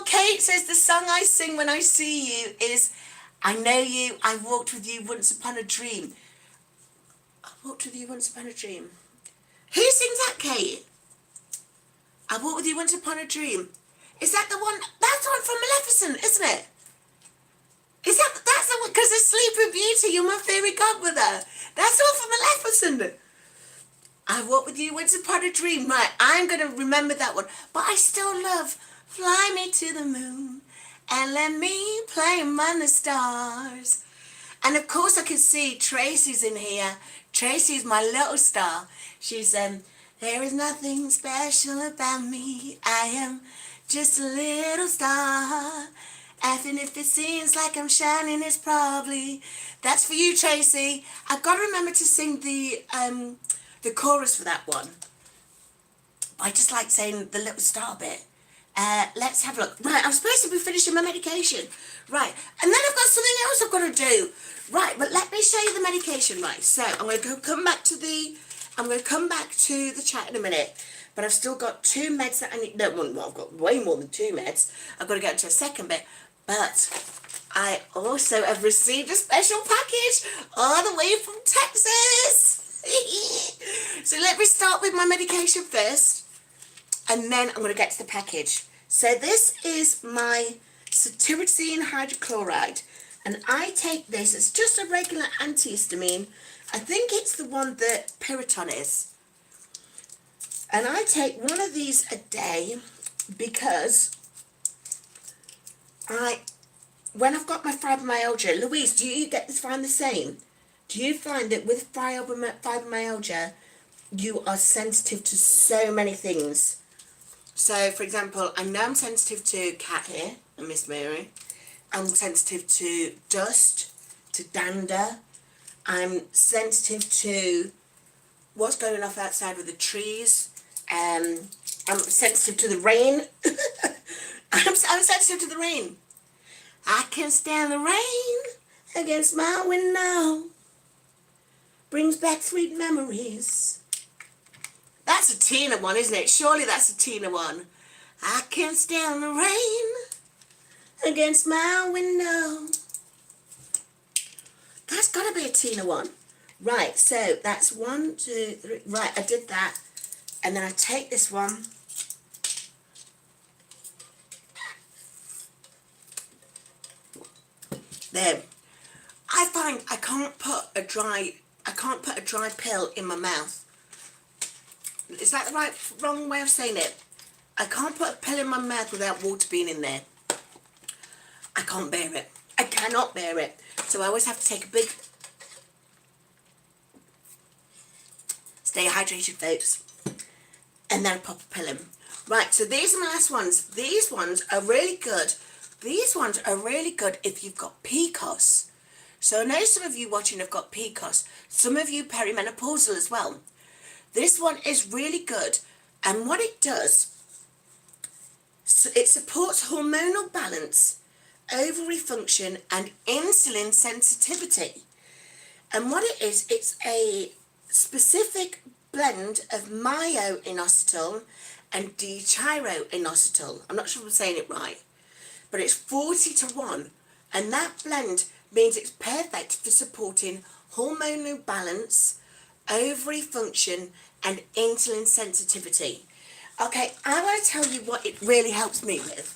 Kate says the song I sing when I see you is I Know You, I Walked With You Once Upon a Dream. I walked with you once upon a dream. Who sings that, Kate? I walked with you once upon a dream. Is that the one? That's the one from Maleficent, isn't it? That's the one, because of Sleeping Beauty, you're my fairy godmother. That's the one from Maleficent. I walked with you once upon a dream. Right, I'm going to remember that one. But I still love Fly Me to the Moon and Let Me Play Among the Stars. And of course I can see Tracy's in here. Tracy's my little star. She's, there is nothing special about me. I am just a little star. Even if it seems like I'm shining, it's probably... That's for you, Tracy. I've got to remember to sing the chorus for that one. I just like saying the little star bit. Let's have a look. Right, I'm supposed to be finishing my medication. Right, and then I've got something else I've got to do. Right, but let me show you the medication. Right, so I'm going to come back to the chat in a minute. But I've still got 2 meds that I need. No, well, I've got way more than 2 meds. I've got to get to a second bit. But I also have received a special package all the way from Texas. So let me start with my medication first. And then I'm going to get to the package. So this is my cetirizine hydrochloride. And I take this, it's just a regular antihistamine. I think it's the one that Piriton is. And I take one of these a day because when I've got my fibromyalgia, Louise, do you find the same? Do you find that with fibromyalgia, you are sensitive to so many things? So, for example, I know I'm sensitive to cat hair and Miss Mary. I'm sensitive to dust, to dander. I'm sensitive to what's going off outside with the trees. I'm sensitive to the rain. I'm sensitive to the rain. I can stand the rain against my window. Brings back sweet memories. That's a Tina one, isn't it? Surely that's a Tina one. I can stand the rain against my window. That's got to be a Tina one. Right, so that's 1, 2, 3. Right, I did that. And then I take this one. There. I find I can't put a dry pill in my mouth. Is that the wrong way of saying it? I can't put a pill in my mouth without water being in there. I can't bear it. I cannot bear it. So I always have to take a big... Stay hydrated, folks. And then I pop a pill in. Right, so these are my last ones. These ones are really good. These ones are really good if you've got PCOS. So I know some of you watching have got PCOS. Some of you perimenopausal as well. This one is really good. And what it does, it supports hormonal balance, ovary function and insulin sensitivity. And what it is, it's a specific blend of myo-inositol and D-tyro-inositol. I'm not sure if I'm saying it right, but it's 40-1. And that blend means it's perfect for supporting hormonal balance, ovary function and insulin sensitivity. Okay, I want to tell you what it really helps me with.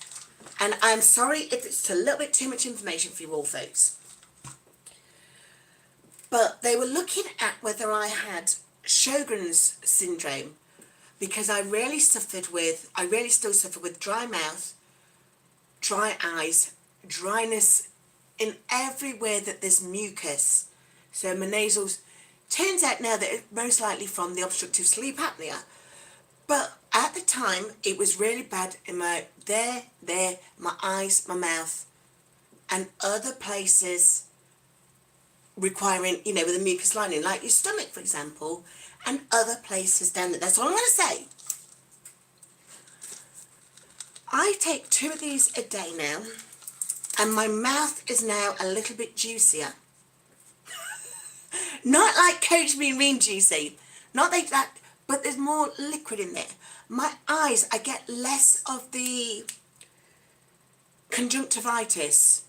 And I'm sorry if it's a little bit too much information for you all folks. But they were looking at whether I had Sjogren's syndrome, because I really still suffer with dry mouth, dry eyes, dryness in everywhere that there's mucus. So my nasals, turns out now that it's most likely from the obstructive sleep apnea. But at the time, it was really bad in my my eyes, my mouth, and other places requiring, you know, with a mucus lining, like your stomach, for example, and other places down there. That's all I'm going to say. I take 2 of these a day now, and my mouth is now a little bit juicier. Not like Coach Mean juicy, not like that, but there's more liquid in there. My eyes, I get less of the conjunctivitis.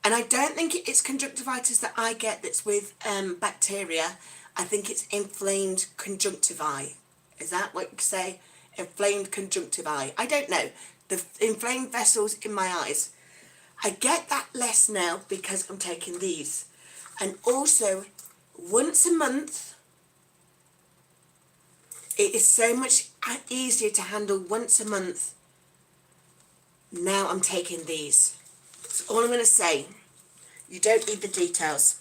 And I don't think it's conjunctivitis that I get that's with bacteria. I think it's inflamed conjunctivi. Is that what you say? Inflamed conjunctivi. I don't know. The inflamed vessels in my eyes. I get that less now because I'm taking these. And also, once a month, it is so much easier to handle once a month. Now I'm taking these. That's all I'm going to say. You don't need the details.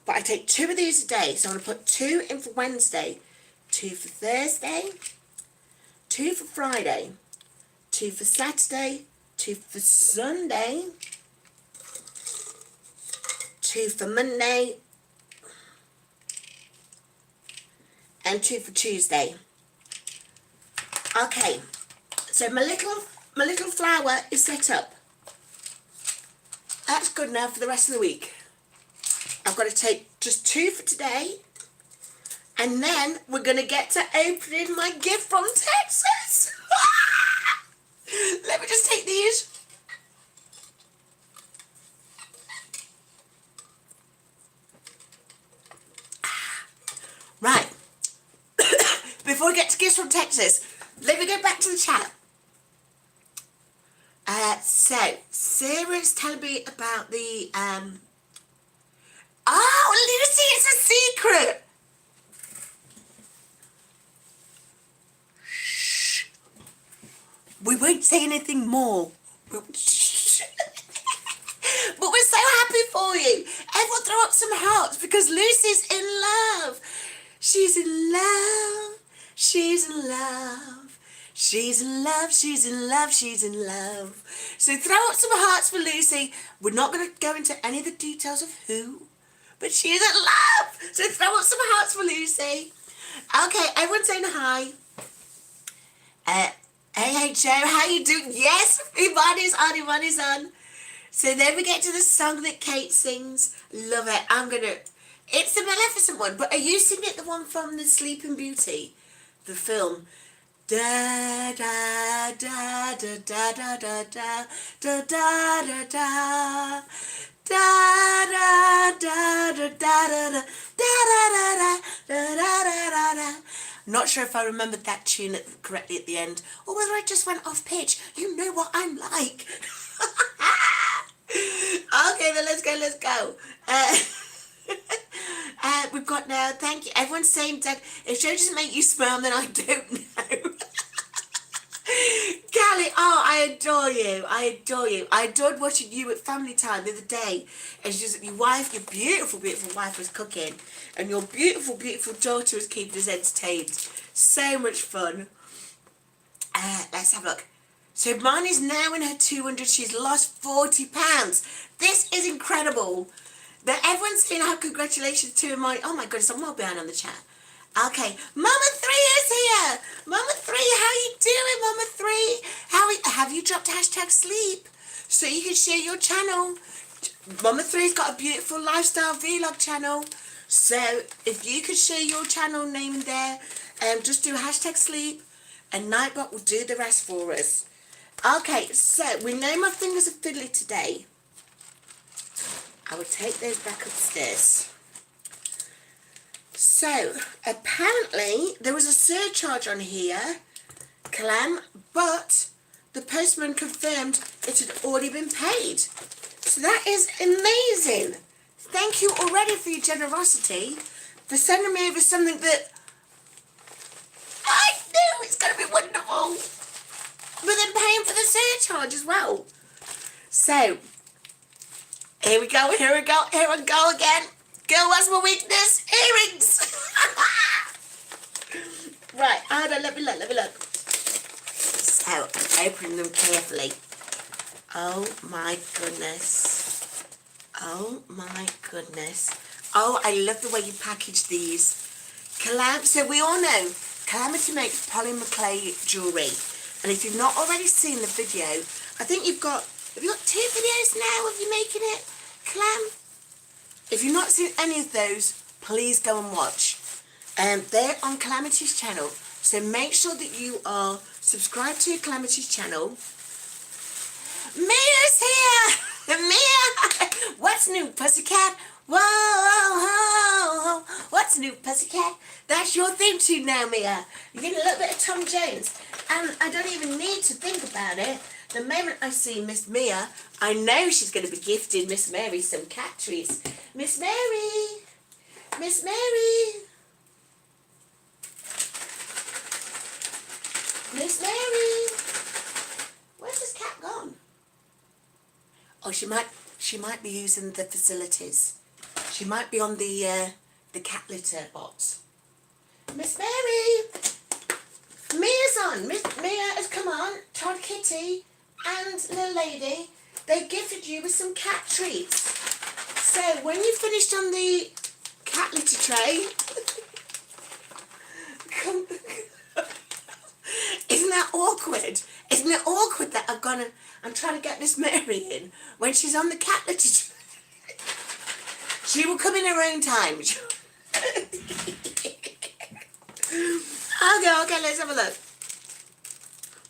But I take 2 of these a day. So I'm going to put 2 in for Wednesday, 2 for Thursday, 2 for Friday, 2 for Saturday, 2 for Sunday, 2 for Monday, and 2 for Tuesday. Okay, so my little flower is set up. That's good now for the rest of the week. I've got to take just 2 for today, and then we're going to get to opening my gift from Texas. Let me just take these. Right. Before we get to gifts from Texas, let me go back to the chat. So, Sarah's telling me about the, oh, Lucy, it's a secret! Shh. We won't say anything more. Shh. But we're so happy for you. Everyone throw up some hearts because Lucy's in love. She's in love. She's in love. She's in love, she's in love, she's in love. So throw up some hearts for Lucy. We're not going to go into any of the details of who, but she's in love. So throw up some hearts for Lucy. Okay, everyone's saying hi. Hey Joe, how you doing? Yes, Himani's on, Himani's on. So then we get to the song that Kate sings. Love it. It's the Maleficent one, but are you singing it the one from the Sleeping Beauty, the film? Da da da da da da da da da da da da da da da da da da da da. Not sure if I remembered that tune correctly at the end, or whether I just went off pitch. You know what I'm like. Okay, then let's go. We've got now, thank you. Everyone's saying, Doug, if show doesn't make you smile, then I don't know. Callie, oh, I adore you. I adored watching you at family time the other day. And just your wife, your beautiful, beautiful wife was cooking. And your beautiful, beautiful daughter was keeping us entertained. So much fun. Let's have a look. So mine is now in her 200. She's lost 40 pounds. This is incredible. That everyone's saying how congratulations to Himani. Oh my goodness, I'm well behind on the chat. Okay, Mama 3 is here. Mama 3, how you doing, Mama 3? Have you dropped #sleep so you can share your channel? Mama 3's got a beautiful lifestyle vlog channel. So if you could share your channel name in there, just do #sleep, and Nightbot will do the rest for us. Okay, so we know my fingers are fiddly today. I will take those back upstairs. So, apparently, there was a surcharge on here, Clam, but the postman confirmed it had already been paid. So that is amazing. thank you already for your generosity, for sending me over something that I know it's going to be wonderful. But then paying for the surcharge as well. So, here we go, here we go, here we go again. Girl, what's my weakness? Earrings. Right, hold on, let me look. So, I'm opening them carefully. Oh my goodness. Oh my goodness. Oh, I love the way you package these. So we all know Calamity makes polymer clay jewellery. And if you've not already seen the video, I think have you got 2 videos now of you making it, Clam? If you've not seen any of those, please go and watch. They're on Calamity's channel. So make sure that you are subscribed to Calamity's channel. Mia's here! Mia! What's new, pussycat? Whoa, whoa, whoa. What's new, pussycat? That's your theme tune now, Mia. You're getting a little bit of Tom Jones. And I don't even need to think about it. The moment I see Miss Mia, I know she's going to be gifting Miss Mary some cat treats. Miss Mary! Miss Mary! Miss Mary! Where's this cat gone? Oh, she might be using the facilities. She might be on the cat litter box. Miss Mary! Mia's on. Mia has come on. Todd Kitty and little lady, they gifted you with some cat treats. So when you finished on the cat litter tray, isn't that awkward? Isn't it awkward that I'm trying to get Miss Mary in when she's on the cat litter tray? She will come in her own time. Okay, let's have a look.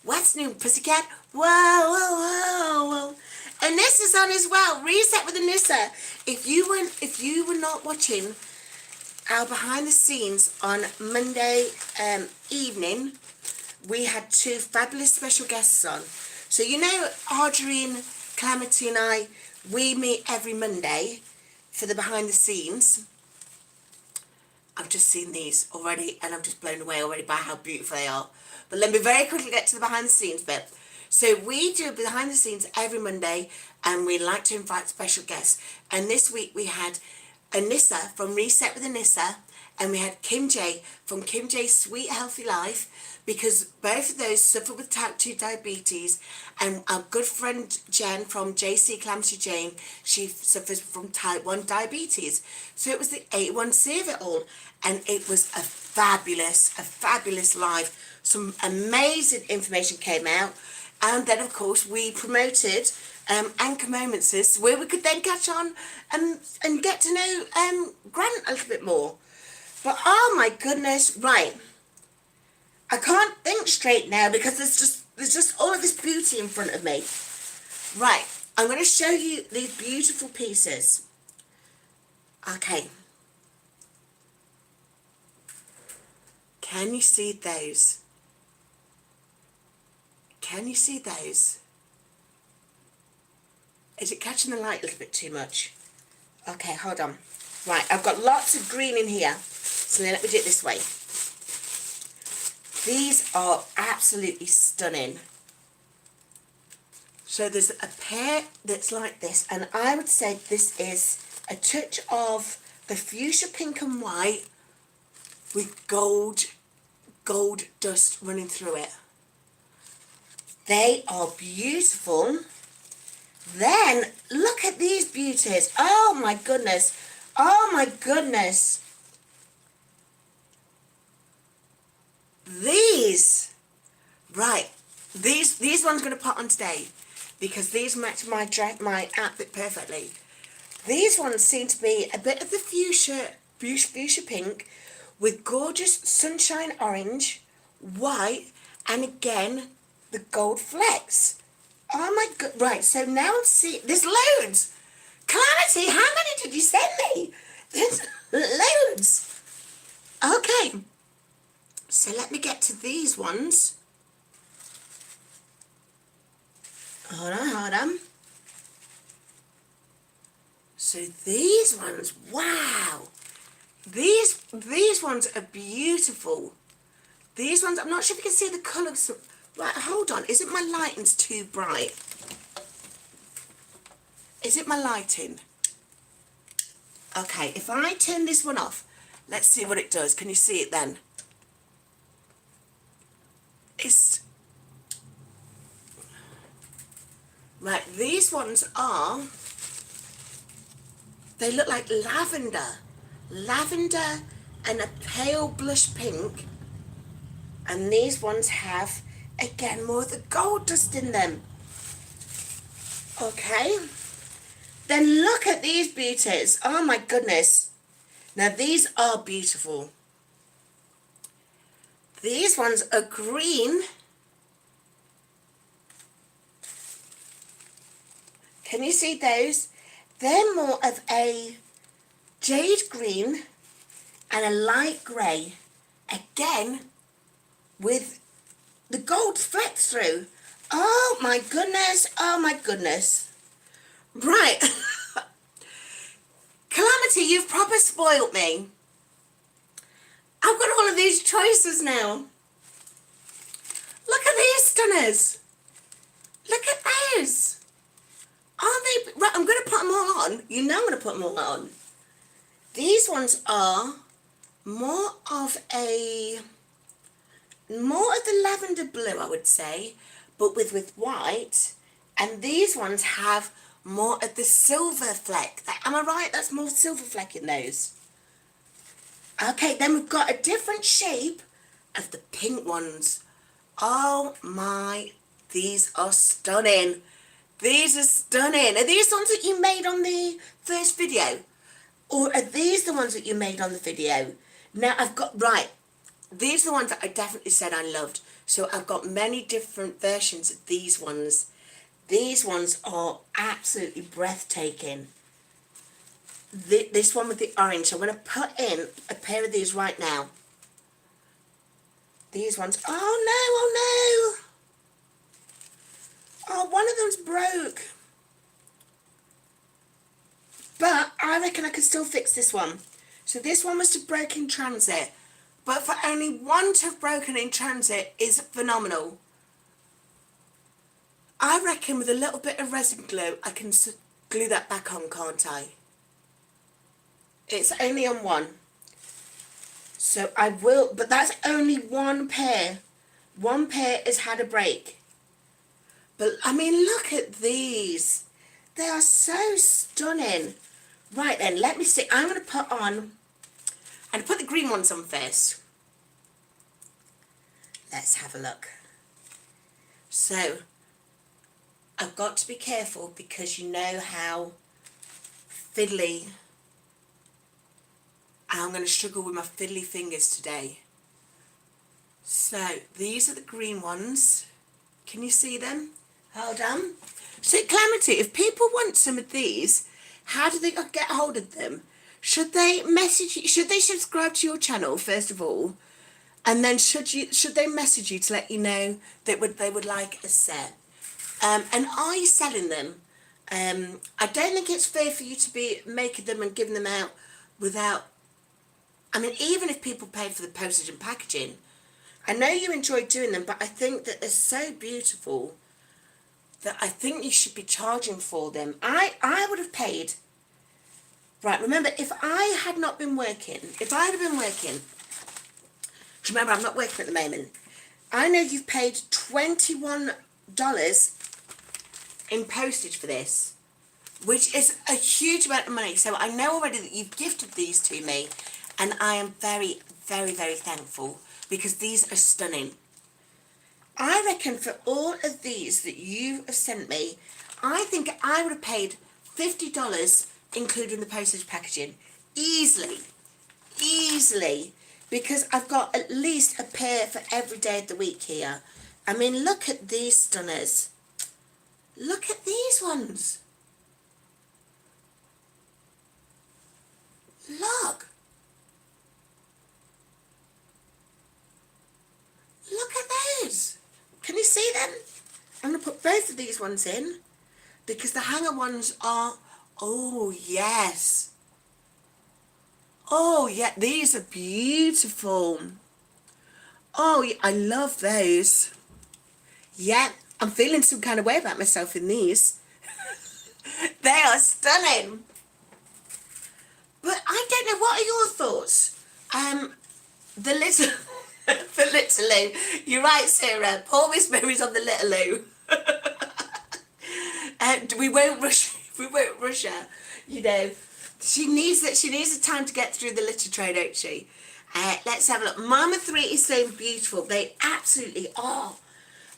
What's new, pussycat? Whoa, whoa, whoa, whoa. Anissa's on as well. Reset with Anissa. If you were not watching our behind the scenes on Monday evening, we had 2 fabulous special guests on. So you know, Harjarene, Calamity and I, we meet every Monday for the behind the scenes. I've just seen these already and I'm just blown away already by how beautiful they are. But let me very quickly get to the behind the scenes bit. So we do behind the scenes every Monday and we like to invite special guests. And this week we had Anissa from Reset with Anissa and we had Kim J from Kim J's Sweet Healthy Life, because both of those suffer with type 2 diabetes, and our good friend Jenn from JC Calamity Jane, she suffers from type 1 diabetes. So it was the 8-1C of it all, and it was a fabulous live. Some amazing information came out, and then of course we promoted Anchor Moments, where we could then catch on and get to know Grant a little bit more. But oh my goodness, right. I can't think straight now because there's just all of this beauty in front of me. Right, I'm going to show you these beautiful pieces. Okay. Can you see those? Can you see those? Is it catching the light a little bit too much? Okay, hold on. Right, I've got lots of green in here. So let me do it this way. These are absolutely stunning. So there's a pair that's like this, and I would say this is a touch of the fuchsia pink and white with gold dust running through it. They are beautiful. Then look at these beauties. Oh my goodness. Oh my goodness. These, right, these ones I'm going to put on today because these match my outfit perfectly. These ones seem to be a bit of the fuchsia pink with gorgeous sunshine orange, white, and again the gold flecks. Oh my god! Right, so now see, there's loads. Calamity, how many did you send me? There's loads. Okay. So let me get to these ones. Hold on. So these ones, wow. These ones are beautiful. These ones, I'm not sure if you can see the colours. Right, hold on. Is it my lighting's too bright? Is it my lighting? Okay, if I turn this one off, let's see what it does. Can you see it then? Right, these ones are, they look like lavender. Lavender and a pale blush pink. And these ones have, again, more of the gold dust in them. Okay. Then look at these beauties. Oh my goodness. Now these are beautiful. These ones are green. Can you see those? They're more of a jade green and a light grey. Again, with the gold fleck through. Oh my goodness. Oh my goodness. Right. Calamity, you've proper spoilt me. I've got all of these choices now. Look at these stunners. Look at those. Aren't they? Right, I'm going to put them all on. You know I'm going to put them all on. These ones are more of the lavender blue, I would say, but with white. And these ones have more of the silver fleck. Am I right? That's more silver fleck in those. Okay, then we've got a different shape of the pink ones. Oh my, these are stunning. These are stunning. Are these the ones that you made on the first video? Or are these the ones that you made on the video? Now I've got, right, these are the ones that I definitely said I loved. So I've got many different versions of these ones. These ones are absolutely breathtaking. This one with the orange, I'm going to put in a pair of these right now. These ones, oh no. Oh, one of them's broke. But I reckon I can still fix this one. So this one must have broken in transit. But for only one to have broken in transit is phenomenal. I reckon with a little bit of resin glue, I can glue that back on, can't I? It's only on one. So I will, but that's only one pair. One pair has had a break. But, I mean, look at these. They are so stunning. Right then, let me see. I'm going to put on, and put the green ones on first. Let's have a look. So, I've got to be careful because you know how fiddly, I'm going to struggle with my fiddly fingers today. So, these are the green ones. Can you see them? Hold on. So, Calamity, if people want some of these, how do they get hold of them? Should they message you? Should they subscribe to your channel, first of all? And then should they message you to let you know that they would like a set? And are you selling them? I don't think it's fair for you to be making them and giving them out without, I mean, even if people paid for the postage and packaging, I know you enjoy doing them, but I think that they're so beautiful that I think you should be charging for them. I would have paid, right, remember, if I had not been working, if I had been working, remember I'm not working at the moment, I know you've paid $21 in postage for this, which is a huge amount of money. So I know already that you've gifted these to me, and I am very, very, very thankful because these are stunning. I reckon for all of these that you have sent me, I think I would have paid $50 including the postage packaging. Easily. Easily. Because I've got at least a pair for every day of the week here. I mean, look at these stunners. Look at these ones. Look. Look at those. Can you see them? I'm going to put both of these ones in because the hanger ones are Oh, yes. Oh, yeah, these are beautiful. Oh, yeah, I love those. Yeah, I'm feeling some kind of way about myself in these. They are stunning. But I don't know, what are your thoughts? The little, the little Lou. You're right, Sarah. Poor Miss Mary's on the little Lou. And we won't rush. We won't rush her. You know, she needs that. She needs the time to get through the litter tray, don't she? Let's have a look. Mama 3 is so beautiful. They absolutely are.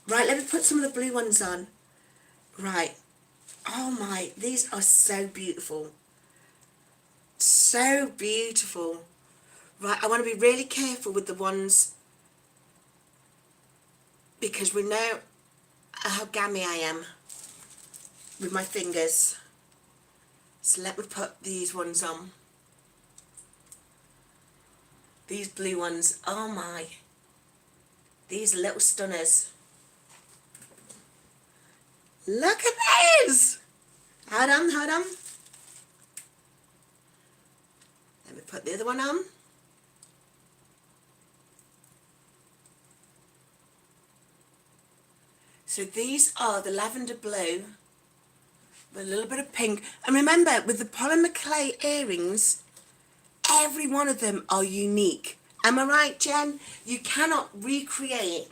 Right, let me put some of the blue ones on. Right. Oh my, these are so beautiful. So beautiful. Right, I want to be really careful with the ones because we know how gammy I am with my fingers. So let me put these ones on. These blue ones, oh my. These little stunners. Look at these! Hold on, hold on. Let me put the other one on. So these are the lavender blue with a little bit of pink. And remember, with the polymer clay earrings, every one of them are unique. Am I right, Jen? You cannot recreate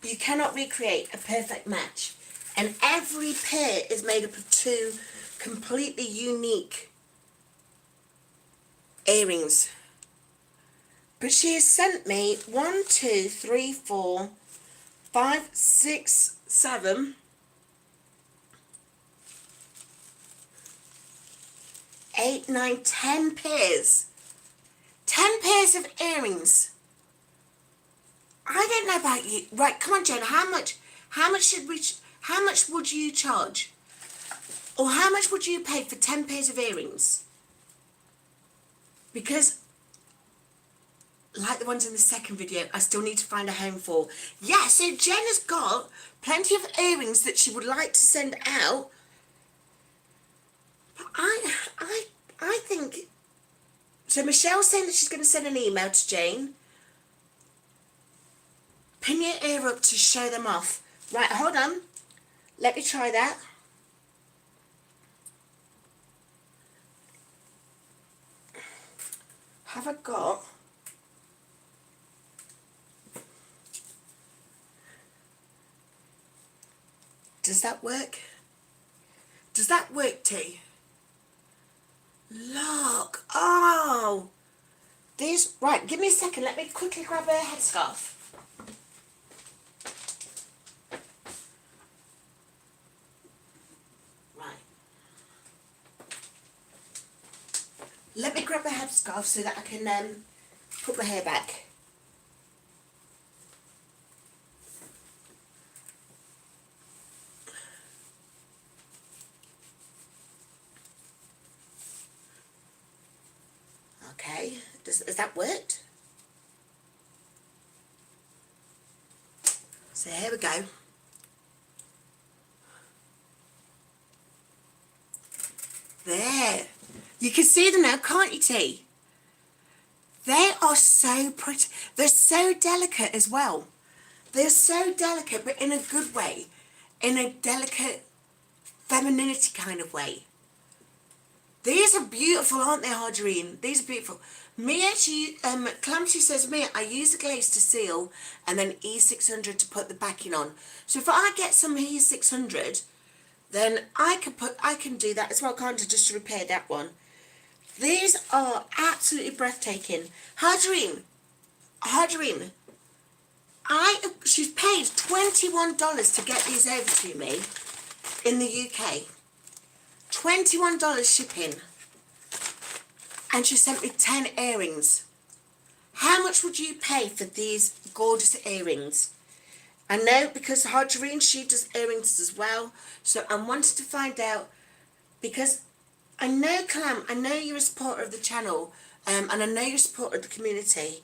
a perfect match. And every pair is made up of 2 completely unique earrings. But she has sent me 1, 2, 3, 4, 5, 6, 7, 8, 9, 10 pairs. 10 pairs of earrings. I don't know about you. Right, come on, Jen. How much would you charge? Or how much would you pay for 10 pairs of earrings? Because, like the ones in the second video, I still need to find a home for. Yeah, so Jen has got plenty of earrings that she would like to send out. But I think... So Michelle's saying that she's going to send an email to Jane. Pin your ear up to show them off. Right, hold on. Let me try that. Have I got... Does that work? Does that work, T? Look. Oh. These... Right, give me a second. Let me quickly grab a headscarf. Let me grab a headscarf so that I can put my hair back. Okay, has that worked? So here we go. There. You can see them now, can't you, T? They are so pretty. They're so delicate as well. They're so delicate, but in a good way. In a delicate femininity kind of way. These are beautiful, aren't they, Harjarene? These are beautiful. Mia, Clamsy says, Mia, I use the glaze to seal and then E600 to put the backing on. So if I get some E600, then I can do that as well, can't I, just to repair that one. These are absolutely breathtaking. Harjarene, she's paid $21 to get these over to me in the UK. $21 shipping. And she sent me 10 earrings. How much would you pay for these gorgeous earrings? I know, because Harjarene, she does earrings as well. So I wanted to find out, because I know, Clam, I know you're a supporter of the channel, and I know you're a supporter of the community.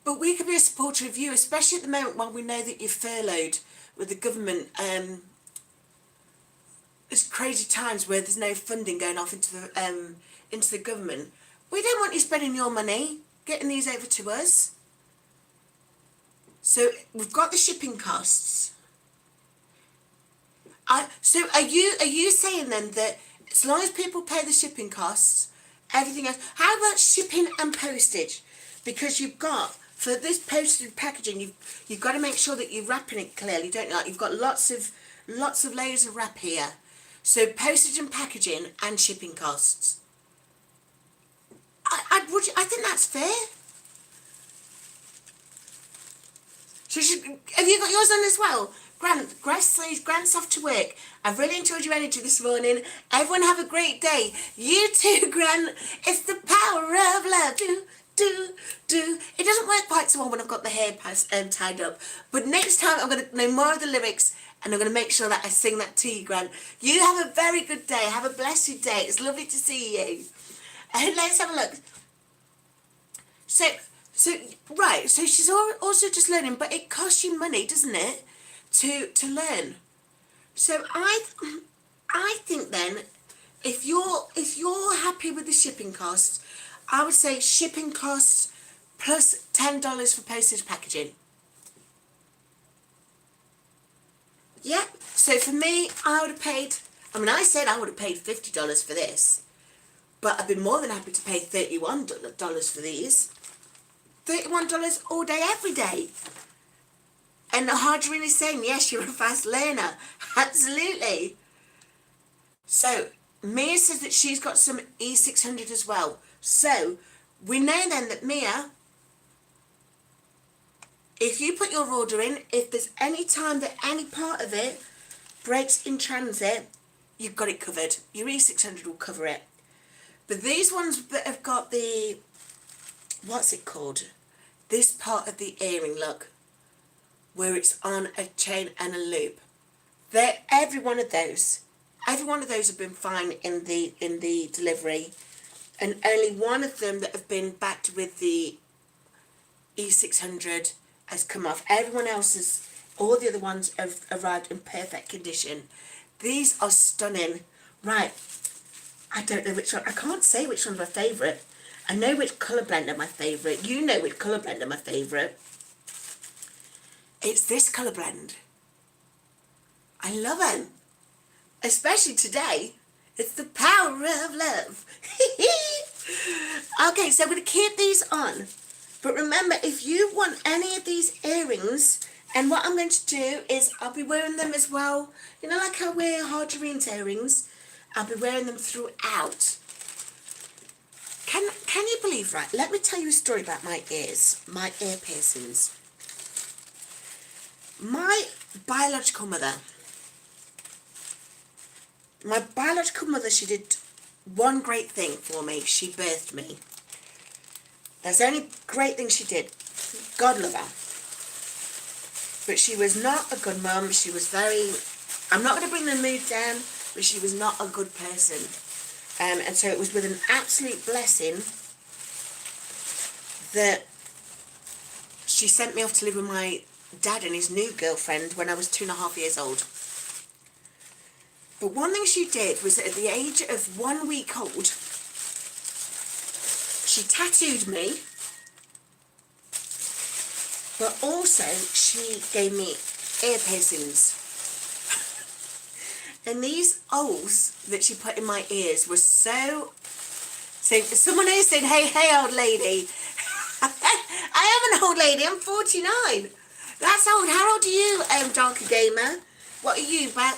But we could be a supporter of you, especially at the moment while we know that you're furloughed with the government it's crazy times where there's no funding going off into the government. We don't want you spending your money getting these over to us. So we've got the shipping costs. So are you saying then that as long as people pay the shipping costs, everything else? How about shipping and postage? Because you've got, for this postage packaging, you've got to make sure that you're wrapping it clearly, don't you? Like, you've got lots of layers of wrap here. So postage and packaging and shipping costs. I think that's fair. So have you got yours on as well? Grant's off to work. I've really enjoyed your energy this morning. Everyone have a great day. You too, Grant. It's the power of love. Do. It doesn't work quite so well when I've got the hair tied up. But next time I'm going to know more of the lyrics and I'm going to make sure that I sing that to you, Grant. You have a very good day. Have a blessed day. It's lovely to see you. And let's have a look. So right, so she's also just learning, but it costs you money, doesn't it, to learn? So I think then, if you're happy with the shipping costs, I would say shipping costs plus $10 for postage packaging. Yeah. So for me, I would have paid. I mean, I said I would have paid $50 for this, but I've been more than happy to pay $31 for these. $31 all day, every day. And Harjarene is saying, yes, you're a fast learner. Absolutely. So, Mia says that she's got some E600 as well. So, we know then that Mia, if you put your order in, if there's any time that any part of it breaks in transit, you've got it covered. Your E600 will cover it. But these ones that have got the, what's it called? This part of the earring, look, where it's on a chain and a loop. Every one of those have been fine in the delivery, and only one of them that have been backed with the E600 has come off. Everyone else all the other ones have arrived in perfect condition. These are stunning. Right, I don't know which one. I can't say which one's my favourite. I know which colour blend are my favourite. You know which colour blend are my favourite. It's this colour blend. I love them. Especially today. It's the power of love. Okay, so I'm going to keep these on. But remember, if you want any of these earrings, and what I'm going to do is I'll be wearing them as well. You know, like I wear Harjarene's earrings. I'll be wearing them throughout. Can you believe, right? Let me tell you a story about my ears, my ear piercings. My biological mother, she did one great thing for me. She birthed me. That's the only great thing she did. God love her. But she was not a good mum. She was very, I'm not going to bring the mood down, but she was not a good person. And so it was with an absolute blessing that she sent me off to live with my dad and his new girlfriend when I was 2.5 years old. But one thing she did was that at the age of 1 week old, she tattooed me, but also she gave me ear piercings. And these O's that she put in my ears were so someone else said, hey old lady. I am an old lady, I'm 49. That's old. How old are you, Darker Gamer? What are you, about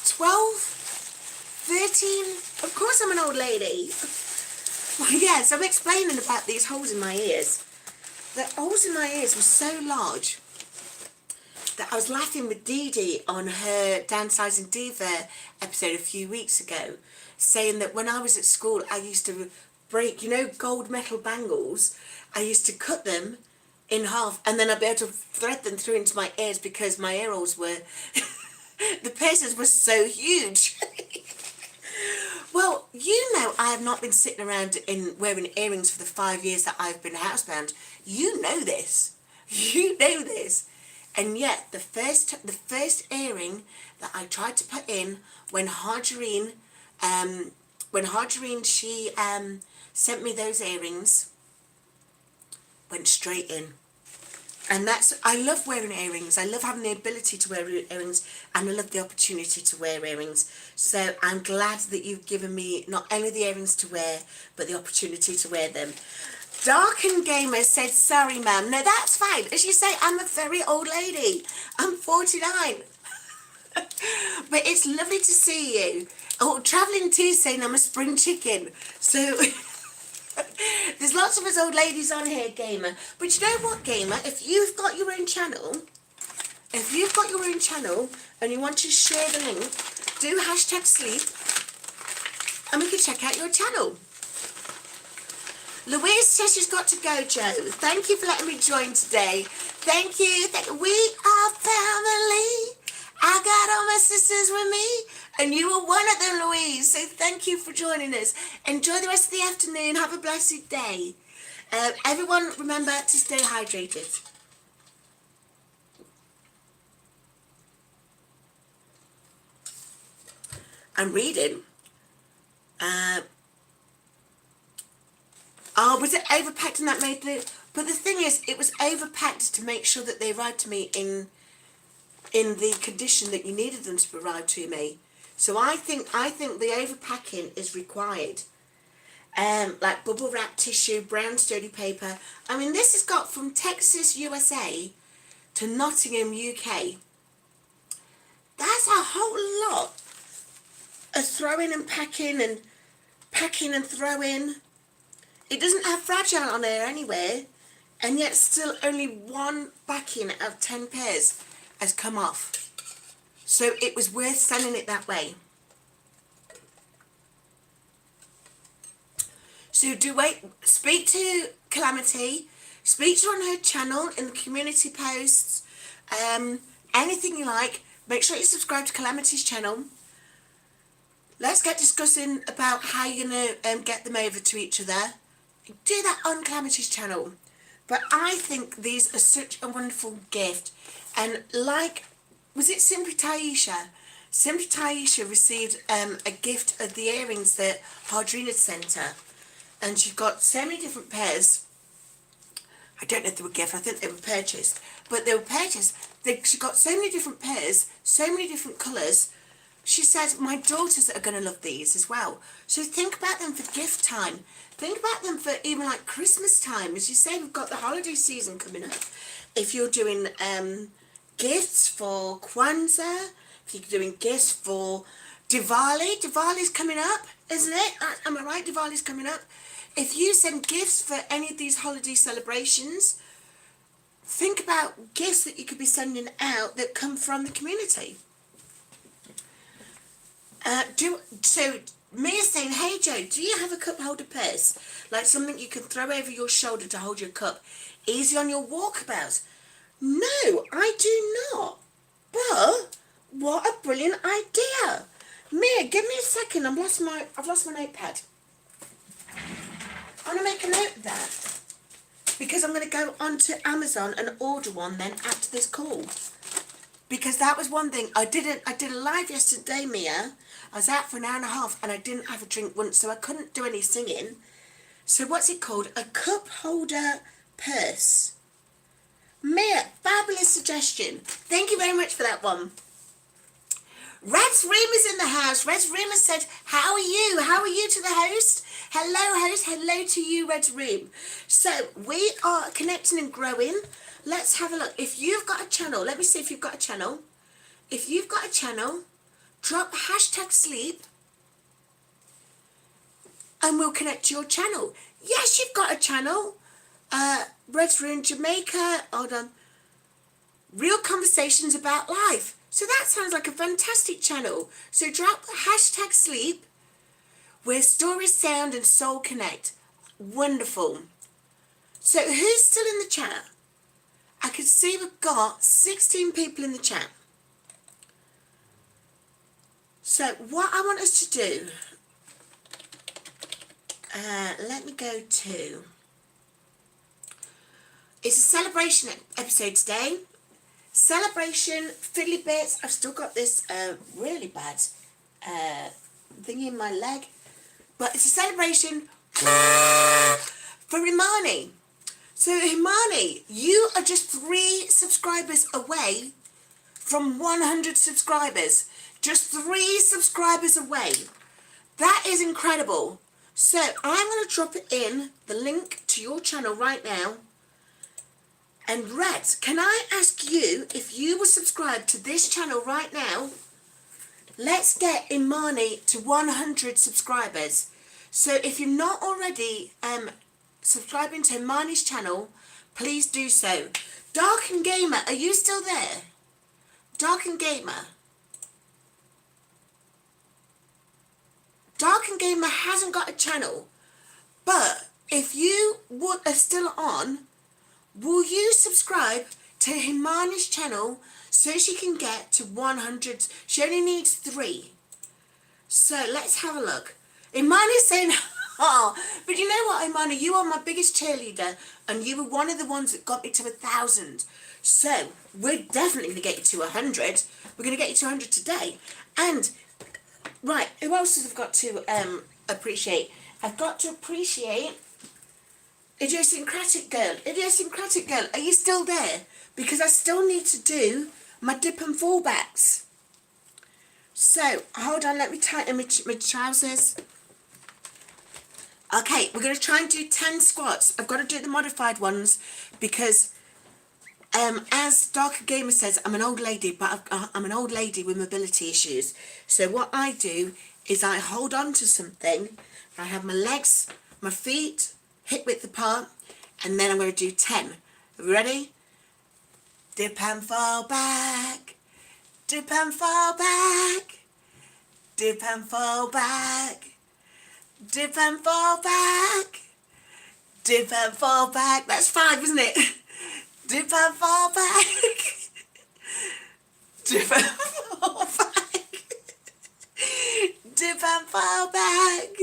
12? 13? Of course I'm an old lady. Well, yes, I'm explaining about these holes in my ears. The holes in my ears were so large that I was laughing with Dee Dee on her Downsizing Diva episode a few weeks ago, saying that when I was at school, I used to break, you know, gold metal bangles. I used to cut them in half, and then I'd be able to thread them through into my ears because my ear holes were, the piercings were so huge. Well, you know I have not been sitting around in wearing earrings for the 5 years that I've been housebound. You know this. You know this. And yet the first earring that I tried to put in when Harjarene she sent me those earrings, went straight in. And I love wearing earrings. I love having the ability to wear earrings, and I love the opportunity to wear earrings. So I'm glad that you've given me not only the earrings to wear, but the opportunity to wear them. Darken Gamer said, sorry, ma'am. No, that's fine. As you say, I'm a very old lady. I'm 49. But it's lovely to see you. Oh, Travelling too saying I'm a spring chicken. So there's lots of us old ladies on here, Gamer. But you know what, Gamer? If you've got your own channel, and you want to share the link, do #sleep, and we can check out your channel. Louise says she's got to go, Joe. Thank you for letting me join today. Thank you. We are family. I got all my sisters with me, and you are one of them, Louise. So thank you for joining us. Enjoy the rest of the afternoon. Have a blessed day. Everyone, remember to stay hydrated. I'm reading. Oh, was it overpacked and that made the... But the thing is, it was overpacked to make sure that they arrived to me in the condition that you needed them to arrive to me. So I think the overpacking is required. Like bubble wrap tissue, brown sturdy paper. I mean, this has got from Texas, USA to Nottingham, UK. That's a whole lot of throwing and packing and throwing. It doesn't have fragile on there anywhere, and yet still only one backing out of 10 pairs has come off. So it was worth sending it that way. So speak to Calamity, speak to her on her channel, in the community posts, anything you like. Make sure you subscribe to Calamity's channel. Let's get discussing about how you're going to get them over to each other. Do that on Calamity's channel. But I think these are such a wonderful gift. And like, was it Simply Taisha? Simply Taisha received a gift of the earrings that Harjarene had sent her. And she got so many different pairs. I don't know if they were gifts, I think they were purchased. But they were purchased. She got so many different pairs, so many different colours. She said, my daughters are going to love these as well. So think about them for gift time. Think about them for even like Christmas time. As you say, we've got the holiday season coming up. If you're doing gifts for Kwanzaa, if you're doing gifts for Diwali's coming up, isn't it? Am I right? Diwali's coming up. If you send gifts for any of these holiday celebrations, think about gifts that you could be sending out that come from the community. So Mia's saying, hey Joe, do you have a cup holder purse? Like something you can throw over your shoulder to hold your cup. Easy on your walkabout. No, I do not. But what a brilliant idea. Mia, give me a second. I've lost my notepad. I want to make a note of that. Because I'm going to go onto Amazon and order one then after this call. Because that was one thing. I did a live yesterday, Mia. I was out for an hour and a half and I didn't have a drink once, so I couldn't do any singing. So what's it called? A cup holder purse. Mia, fabulous suggestion. Thank you very much for that one. Red's Room is in the house. Red's Room has said, how are you? How are you to the host? Hello, host. Hello to you, Red's Room. So we are connecting and growing. Let's have a look. If you've got a channel, let me see if you've got a channel. If you've got a channel, drop #sleep and we'll connect to your channel. Yes, you've got a channel. Red's Room Jamaica. Hold on. Real Conversations About Life. So that sounds like a fantastic channel. So drop #sleep where stories sound and soul connect. Wonderful. So who's still in the chat? I can see we've got 16 people in the chat. So what I want us to do, let me go to, it's a celebration episode today. Celebration Fiddly Bits. I've still got this really bad thing in my leg. But it's a celebration for Himani. So Himani, you are just 3 subscribers away from 100 subscribers. Just 3 subscribers away. That is incredible. So I'm going to drop in the link to your channel right now. And Red, can I ask you if you will subscribe to this channel right now? Let's get Himani to 100 subscribers. So if you're not already subscribing to Himani's channel, please do so. Dark and Gamer, are you still there? Dark and Gamer. Dark and Gamer hasn't got a channel, but if you are still on, will you subscribe to Himani's channel so she can get to 100? She only needs 3. So let's have a look. Himani's saying, oh, but you know what, Himani, you are my biggest cheerleader, and you were one of the ones that got me to 1,000. So we're definitely going to get you to 100. We're going to get you to 100 today. And right, who else have I got to appreciate? I've got to appreciate Idiosyncratic Girl. Idiosyncratic Girl, are you still there? Because I still need to do my dip and fallbacks. So, hold on, let me tighten my trousers. Okay, we're going to try and do 10 squats. I've got to do the modified ones because, as Darker Gamer says, I'm an old lady, but I'm an old lady with mobility issues. So what I do is I hold on to something. I have my legs, my feet, hip width apart, and then I'm going to do 10. Are we ready? Dip and fall back. Dip and fall back. Dip and fall back. Dip and fall back. Dip and fall back. That's 5, isn't it? Dip and fall back. Dip and fall back. Dip and fall back.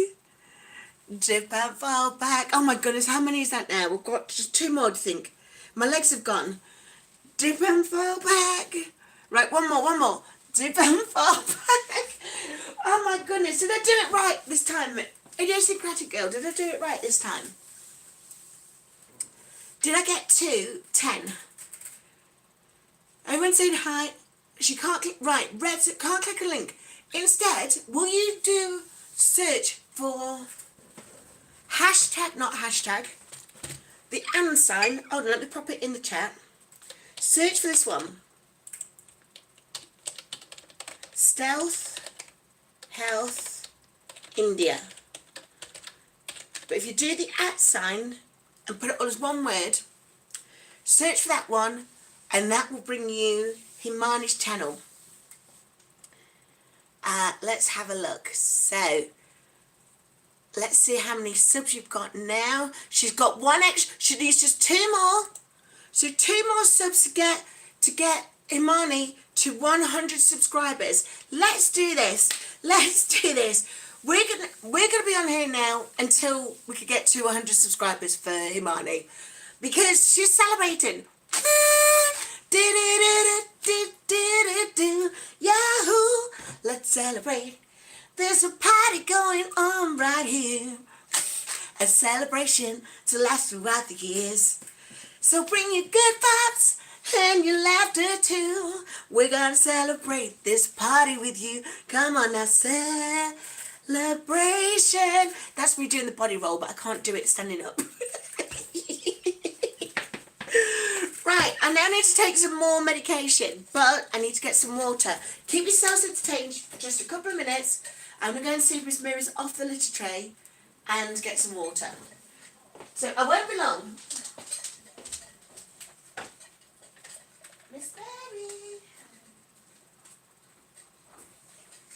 Dip and fall back. Oh my goodness, how many is that now? We've got just 2 more, I think. My legs have gone. Dip and fall back. Right, one more. Dip and fall back. Oh my goodness, did I do it right this time? Idiosyncratic Girl, did I do it right this time? Did I get to 10? Everyone saying hi. She can't click. Right, Red can't click a link. Instead, will you do search for hashtag, not hashtag, the and sign. Hold on, let me pop it in the chat. Search for this one. Stealth Health India. But if you do the @ sign and put it all as one word, search for that one, and that will bring you Himani's channel. Let's have a look. So let's see how many subs you've got now. She's got 1 extra. She needs just 2 more. So 2 more subs to get Himani to 100 subscribers. Let's do this. Let's do this. We're gonna be on here now until we can get to 100 subscribers for Himani, because she's celebrating. Yahoo! Let's celebrate. There's a party going on right here. A celebration to last throughout the years. So bring your good vibes and your laughter too. We're gonna celebrate this party with you. Come on now, celebration. That's me doing the body roll, but I can't do it standing up. Right, I now need to take some more medication, but I need to get some water. Keep yourselves entertained for just a couple of minutes. I'm going to go and see if Miss Mira's off the litter tray and get some water. So I won't be long. Miss Mary.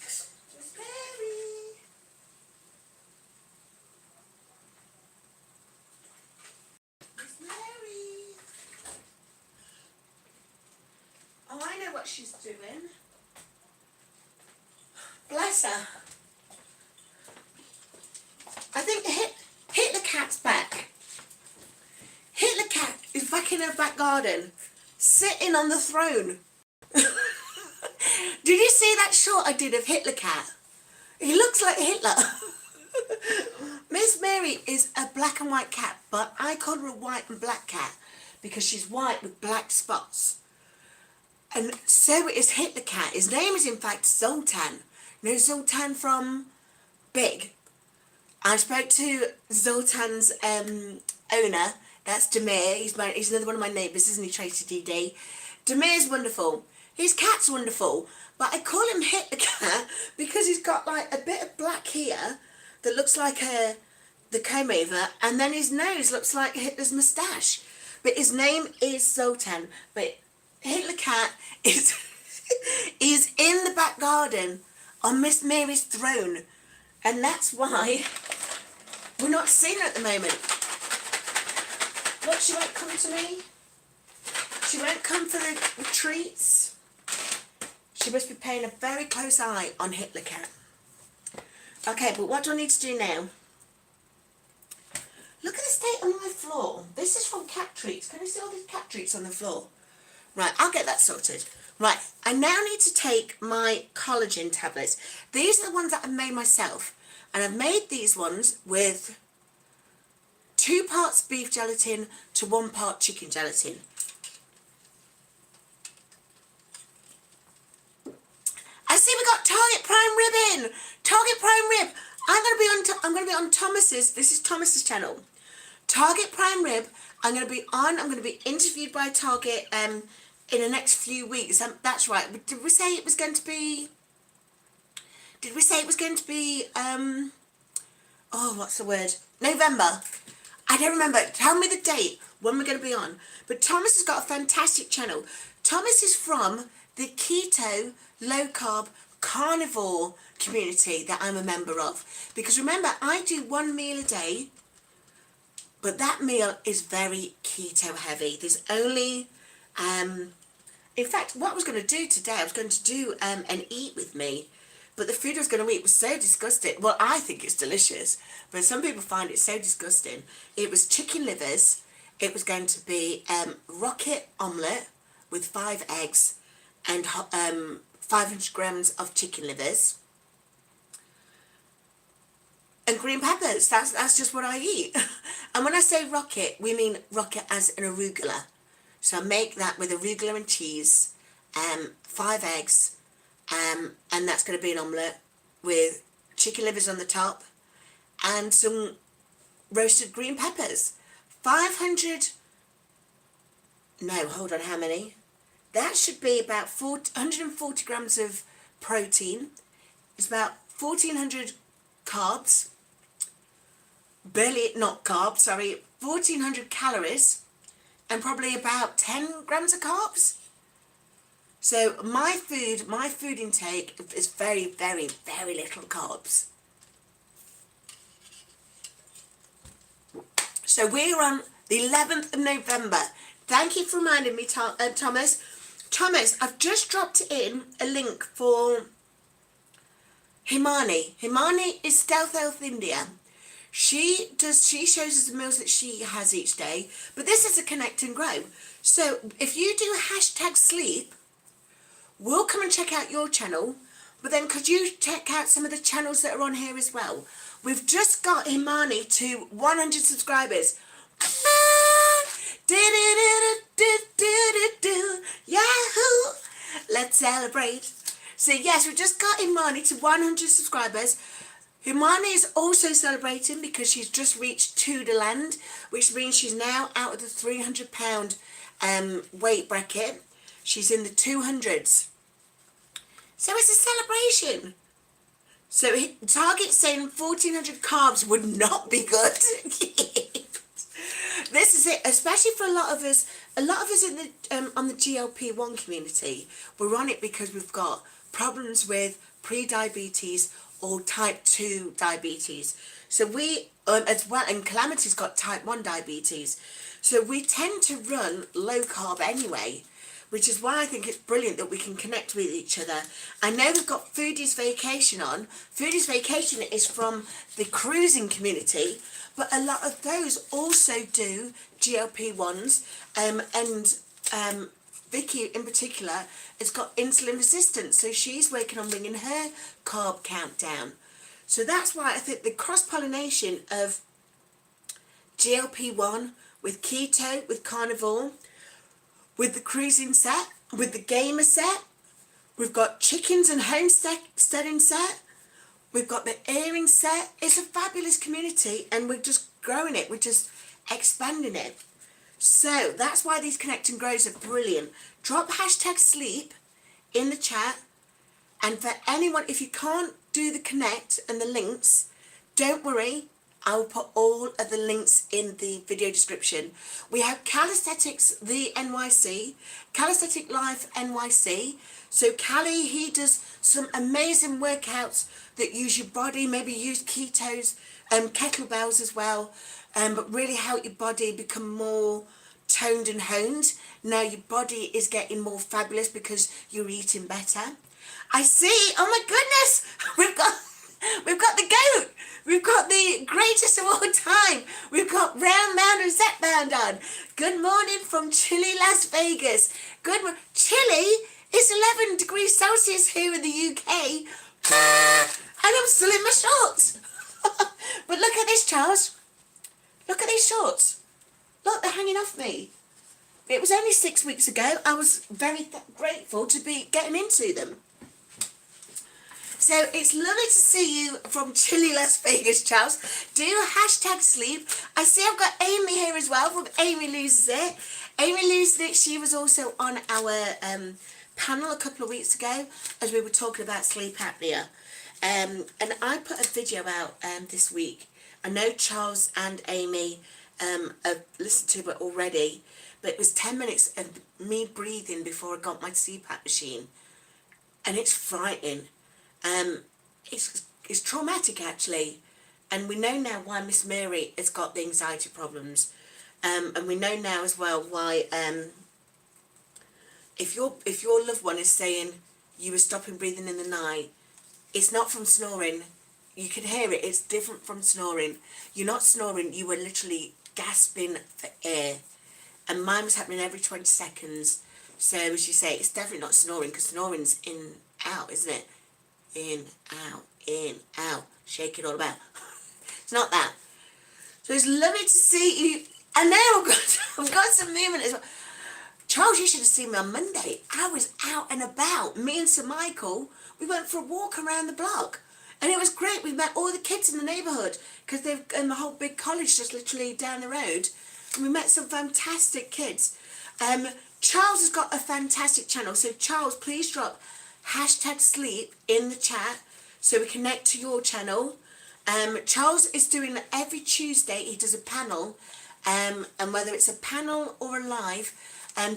Miss Mary. Miss Mary. Oh, I know what she's doing. Bless her. I think hit the cat's back. Hit the cat is back in her back garden sitting on the throne. Did you see that shot I did of Hitler Cat? He looks like Hitler. Miss Mary is a black and white cat, but I call her a white and black cat because she's white with black spots. And so is Hitler Cat. His name is in fact Zoltan. You know Zoltan from Big? I spoke to Zoltan's owner. That's Demir. He's another one of my neighbours, isn't he, Tracy DD? Demir's wonderful. His cat's wonderful. But I call him Hitler Cat because he's got like a bit of black here that looks like the comb over, and then his nose looks like Hitler's moustache. But his name is Zoltan. But Hitler Cat is in the back garden on Miss Mary's throne, and that's why we're not seeing her at the moment. Look, she won't come to me. She won't come for the treats. She must be paying a very close eye on Hitler Cat. Okay, but what do I need to do now? Look at the state on my floor. This is from cat treats. Can you see all these cat treats on the floor? Right, I'll get that sorted. Right, I now need to take my collagen tablets. These are the ones that I've made myself. And I've made these ones with 2 parts beef gelatin to 1 part chicken gelatin. I see we got Target Prime Rib in. Target Prime Rib. I'm gonna be on Thomas's. This is Thomas's channel. Target Prime Rib. I'm gonna be interviewed by Target in the next few weeks. That's right. But did we say it was going to be? Oh, what's the word? November. I don't remember. Tell me the date when we're going to be on. But Thomas has got a fantastic channel. Thomas is from the keto, low carb, carnivore community that I'm a member of. Because remember, I do 1 meal a day, but that meal is very keto heavy. There's only, in fact, what I was going to do today, I was going to do an eat with me, but the food I was going to eat was so disgusting. Well, I think it's delicious, but some people find it so disgusting. It was chicken livers. It was going to be rocket omelette with 5 eggs and 500 grams of chicken livers and green peppers. That's just what I eat. And when I say rocket, we mean rocket as an arugula. So I make that with arugula and cheese, 5 eggs, and that's going to be an omelette with chicken livers on the top and some roasted green peppers. 500, no, hold on, how many? That should be about 140 grams of protein. It's about 1,400 carbs. Not carbs, sorry, 1,400 calories. And probably about 10 grams of carbs. So my food intake is very, very, very little carbs. So we're on the 11th of November. Thank you for reminding me, Thomas. Thomas, I've just dropped in a link for Himani. Himani is Stealth Health India. She shows us the meals that she has each day, but this is a connect and grow. So if you do #sleep, we'll come and check out your channel, but then could you check out some of the channels that are on here as well? We've just got Himani to 100 subscribers. Yahoo! Let's celebrate. So yes, we just got Himani to 100 subscribers. Himani is also celebrating because she's just reached TWOderland, which means she's now out of the 300 pound weight bracket. She's in the 200s. So it's a celebration. So Target saying 1,400 carbs would not be good. This is it, especially for a lot of us in the on the GLP-1 community. We're on it because we've got problems with pre-diabetes or type 2 diabetes. So we, as well, and Calamity's got type 1 diabetes. So we tend to run low carb anyway, which is why I think it's brilliant that we can connect with each other. I know we've got Foodies Vacation on. Foodies Vacation is from the cruising community, but a lot of those also do GLP-1s and Vicki in particular has got insulin resistance, so she's working on bringing her carb count down. So that's why I think the cross-pollination of GLP-1 with keto, with carnivore, with the cruising set, with the gamer set, we've got chickens and homesteading set, we've got the earring set. It's a fabulous community, and we're just growing it, we're just expanding it. So that's why these connect and grows are brilliant. Drop hashtag sleep in the chat, and for anyone, if you can't do the connect and the links, don't worry, I'll put all of the links in the video description. We have Calisthenics the NYC, Calisthenic Life NYC. So Callie, he does some amazing workouts that use your body, maybe use ketos, kettlebells as well, but really help your body become more toned and honed. Now your body is getting more fabulous because you're eating better. I see, oh my goodness, we've got the GOAT. We've got the greatest of all time. We've got Round Mound and Zet Bound on. Good morning from chilly Las Vegas. Good morning. Chilly? It's 11 degrees Celsius here in the UK. And I'm still in my shorts. But look at this, Charles. Look at these shorts. Look, they're hanging off me. It was only 6 weeks ago. I was very grateful to be getting into them. So it's lovely to see you from chilly Las Vegas, Charles. Do hashtag sleep. I see I've got Amy here as well from Amy Loses It. Amy Loses It, she was also on our panel a couple of weeks ago as we were talking about sleep apnea. And I put a video out this week. I know Charles and Amy have listened to it already, but it was 10 minutes of me breathing before I got my CPAP machine. And it's frightening. It's traumatic actually, and we know now why Miss Mary has got the anxiety problems, and we know now as well why if your loved one is saying you were stopping breathing in the night, it's not from snoring. You can hear it. It's different from snoring. You're not snoring. You were literally gasping for air, and mine was happening every 20 seconds. So as you say, it's definitely not snoring, because snoring's in out, isn't it? In, out, shake it all about. It's not that. So it's lovely to see you. And now I've got some movement as well. Charles, you should have seen me on Monday. I was out and about. Me and Sir Michael, we went for a walk around the block. And it was great. We met all the kids in the neighbourhood, because they've a whole big college just literally down the road. And we met some fantastic kids. Charles has got a fantastic channel. So Charles, please drop hashtag sleep in the chat so we connect to your channel. Charles is doing every Tuesday, he does a panel, and whether it's a panel or a live,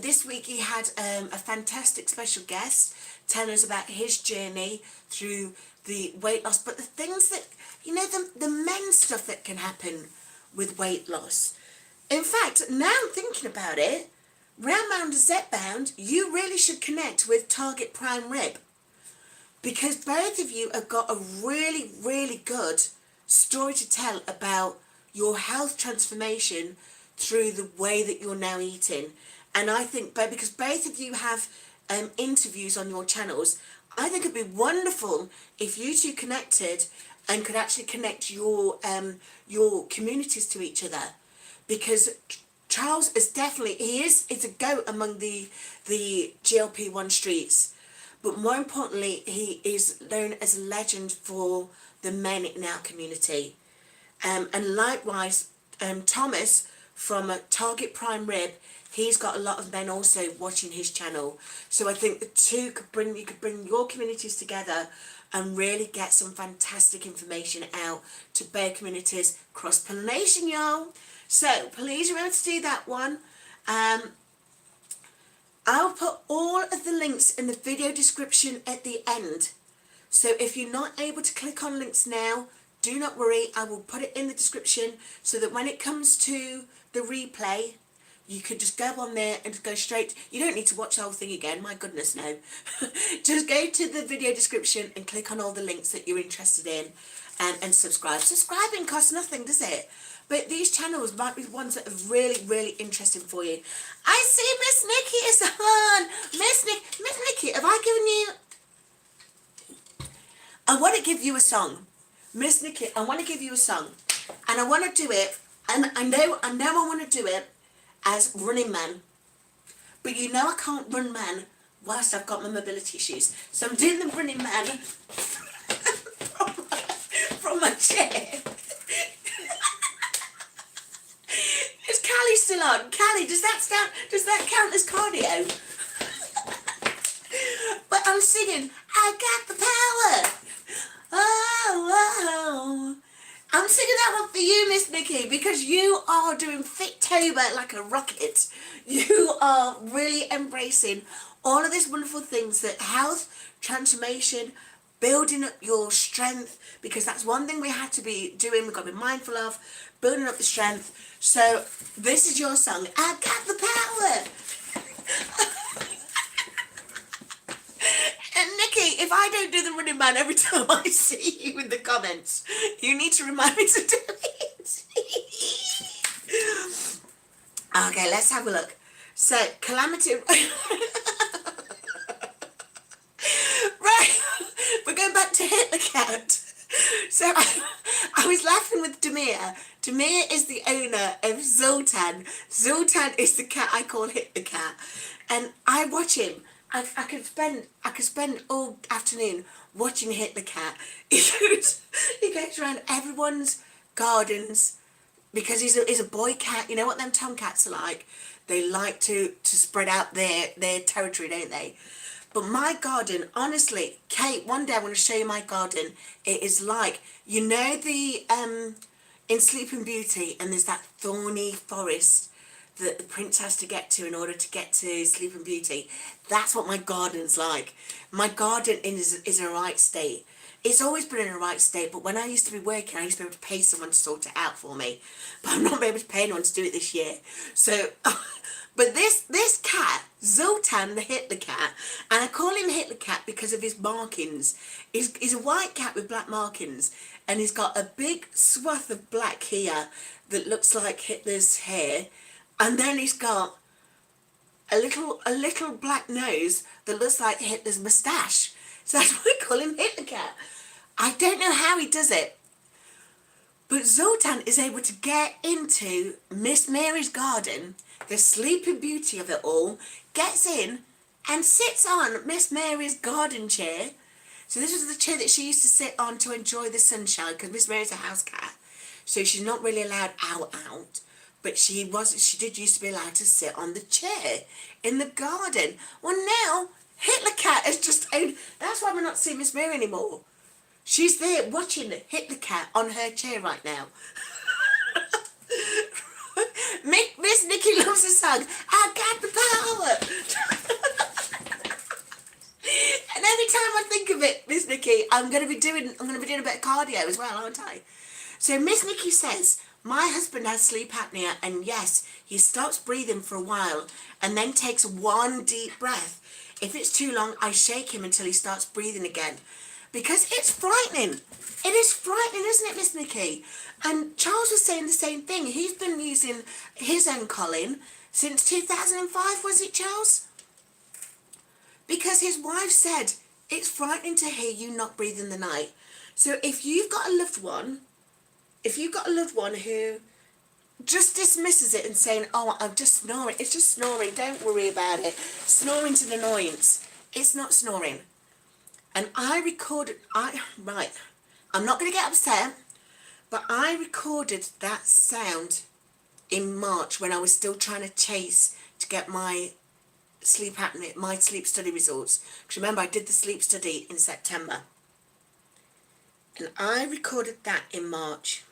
this week he had a fantastic special guest telling us about his journey through the weight loss, but the things that, you know, the men's stuff that can happen with weight loss. In fact, now I'm thinking about it, Round Mound and Zet Bound, you really should connect with Target Prime Rib, because both of you have got a really, really good story to tell about your health transformation through the way that you're now eating. And I think, because both of you have interviews on your channels, I think it'd be wonderful if you two connected and could actually connect your communities to each other, because Charles is definitely, it's a goat among the GLP-1 streets, but more importantly, he is known as a legend for the men in our community. And likewise, Thomas from Target Prime Rib, he's got a lot of men also watching his channel. So I think the two you could bring your communities together and really get some fantastic information out to both communities. Cross-pollination, y'all. So please remember to do that one. I'll put all of the links in the video description at the end. So if you're not able to click on links now, do not worry. I will put it in the description so that when it comes to the replay, you could just go on there and go straight. You don't need to watch the whole thing again. My goodness, no. Just go to the video description and click on all the links that you're interested in, and subscribe. Subscribing costs nothing, does it? but these channels might be ones that are really, really interesting for you. I see Miss Nikki is on. Miss Nikki, have I given you... I want to give you a song. Miss Nikki, I want to give you a song. And I want to do it, and I know I want to do it as Running Man. But you know I can't run man whilst I've got my mobility issues. So I'm doing the Running Man from my chair. Is Callie still on? Callie, does that count as cardio? But I'm singing, I got the power. Oh, oh. I'm singing that one for you, Miss Nikki, because you are doing Fittober like a rocket. You are really embracing all of these wonderful things, that health, transformation, building up your strength, because that's one thing we have to be doing, we've got to be mindful of, building up the strength. So this is your song, I got the power. And Nikki, if I don't do the Running Man every time I see you in the comments, you need to remind me to do it. Okay, let's have a look. So, Calamity... Right, we're going back to Hit the Cat. So, I was laughing with Demir. Demir is the owner of Zoltan. Zoltan is the cat I call Hit the Cat. And I watch him. I could spend all afternoon watching Hit the Cat. He goes around everyone's gardens because he's a boy cat. You know what them tomcats are like? They like to spread out their territory, don't they? But my garden, honestly, Kate, one day I want to show you my garden. It is like, you know the in Sleeping Beauty, and there's that thorny forest that the prince has to get to in order to get to Sleeping Beauty. That's what my garden's like. My garden is in a right state. It's always been in a right state, but when I used to be working, I used to be able to pay someone to sort it out for me. But I'm not able to pay anyone to do it this year. So, but this cat, Zoltan the Hitler cat, and I call him Hitler cat because of his markings. He's a white cat with black markings, and he's got a big swath of black here that looks like Hitler's hair. And then he's got a little black nose that looks like Hitler's moustache. So that's why I call him Hitler Cat. I don't know how he does it. But Zoltan is able to get into Miss Mary's garden, the Sleeping Beauty of it all, gets in and sits on Miss Mary's garden chair. So this was the chair that she used to sit on to enjoy the sunshine, because Miss Mary's a house cat. So she's not really allowed out. But she did used to be allowed to sit on the chair in the garden. Well, now Hitler Cat has just owned. That's why we're not seeing Miss Mary anymore. She's there watching Hitler Cat on her chair right now. Miss Nikki loves the song, I got the power. And every time I think of it, Miss Nikki, I'm gonna be doing a bit of cardio as well, aren't I? So Miss Nikki says, my husband has sleep apnea, and yes, he stops breathing for a while and then takes one deep breath. If it's too long, I shake him until he starts breathing again. Because it's frightening. It is frightening, isn't it, Miss Nikki? And Charles was saying the same thing. He's been using his own Colin since 2005, was it, Charles? Because his wife said, it's frightening to hear you not breathe in the night. So if you've got a loved one who just dismisses it and saying, oh, I'm just snoring. It's just snoring. Don't worry about it. Snoring's an annoyance. It's not snoring. And I'm not going to get upset, but I recorded that sound in March when I was still trying to chase to get my sleep apnea, my sleep study results. Because remember, I did the sleep study in September. And I recorded that in March.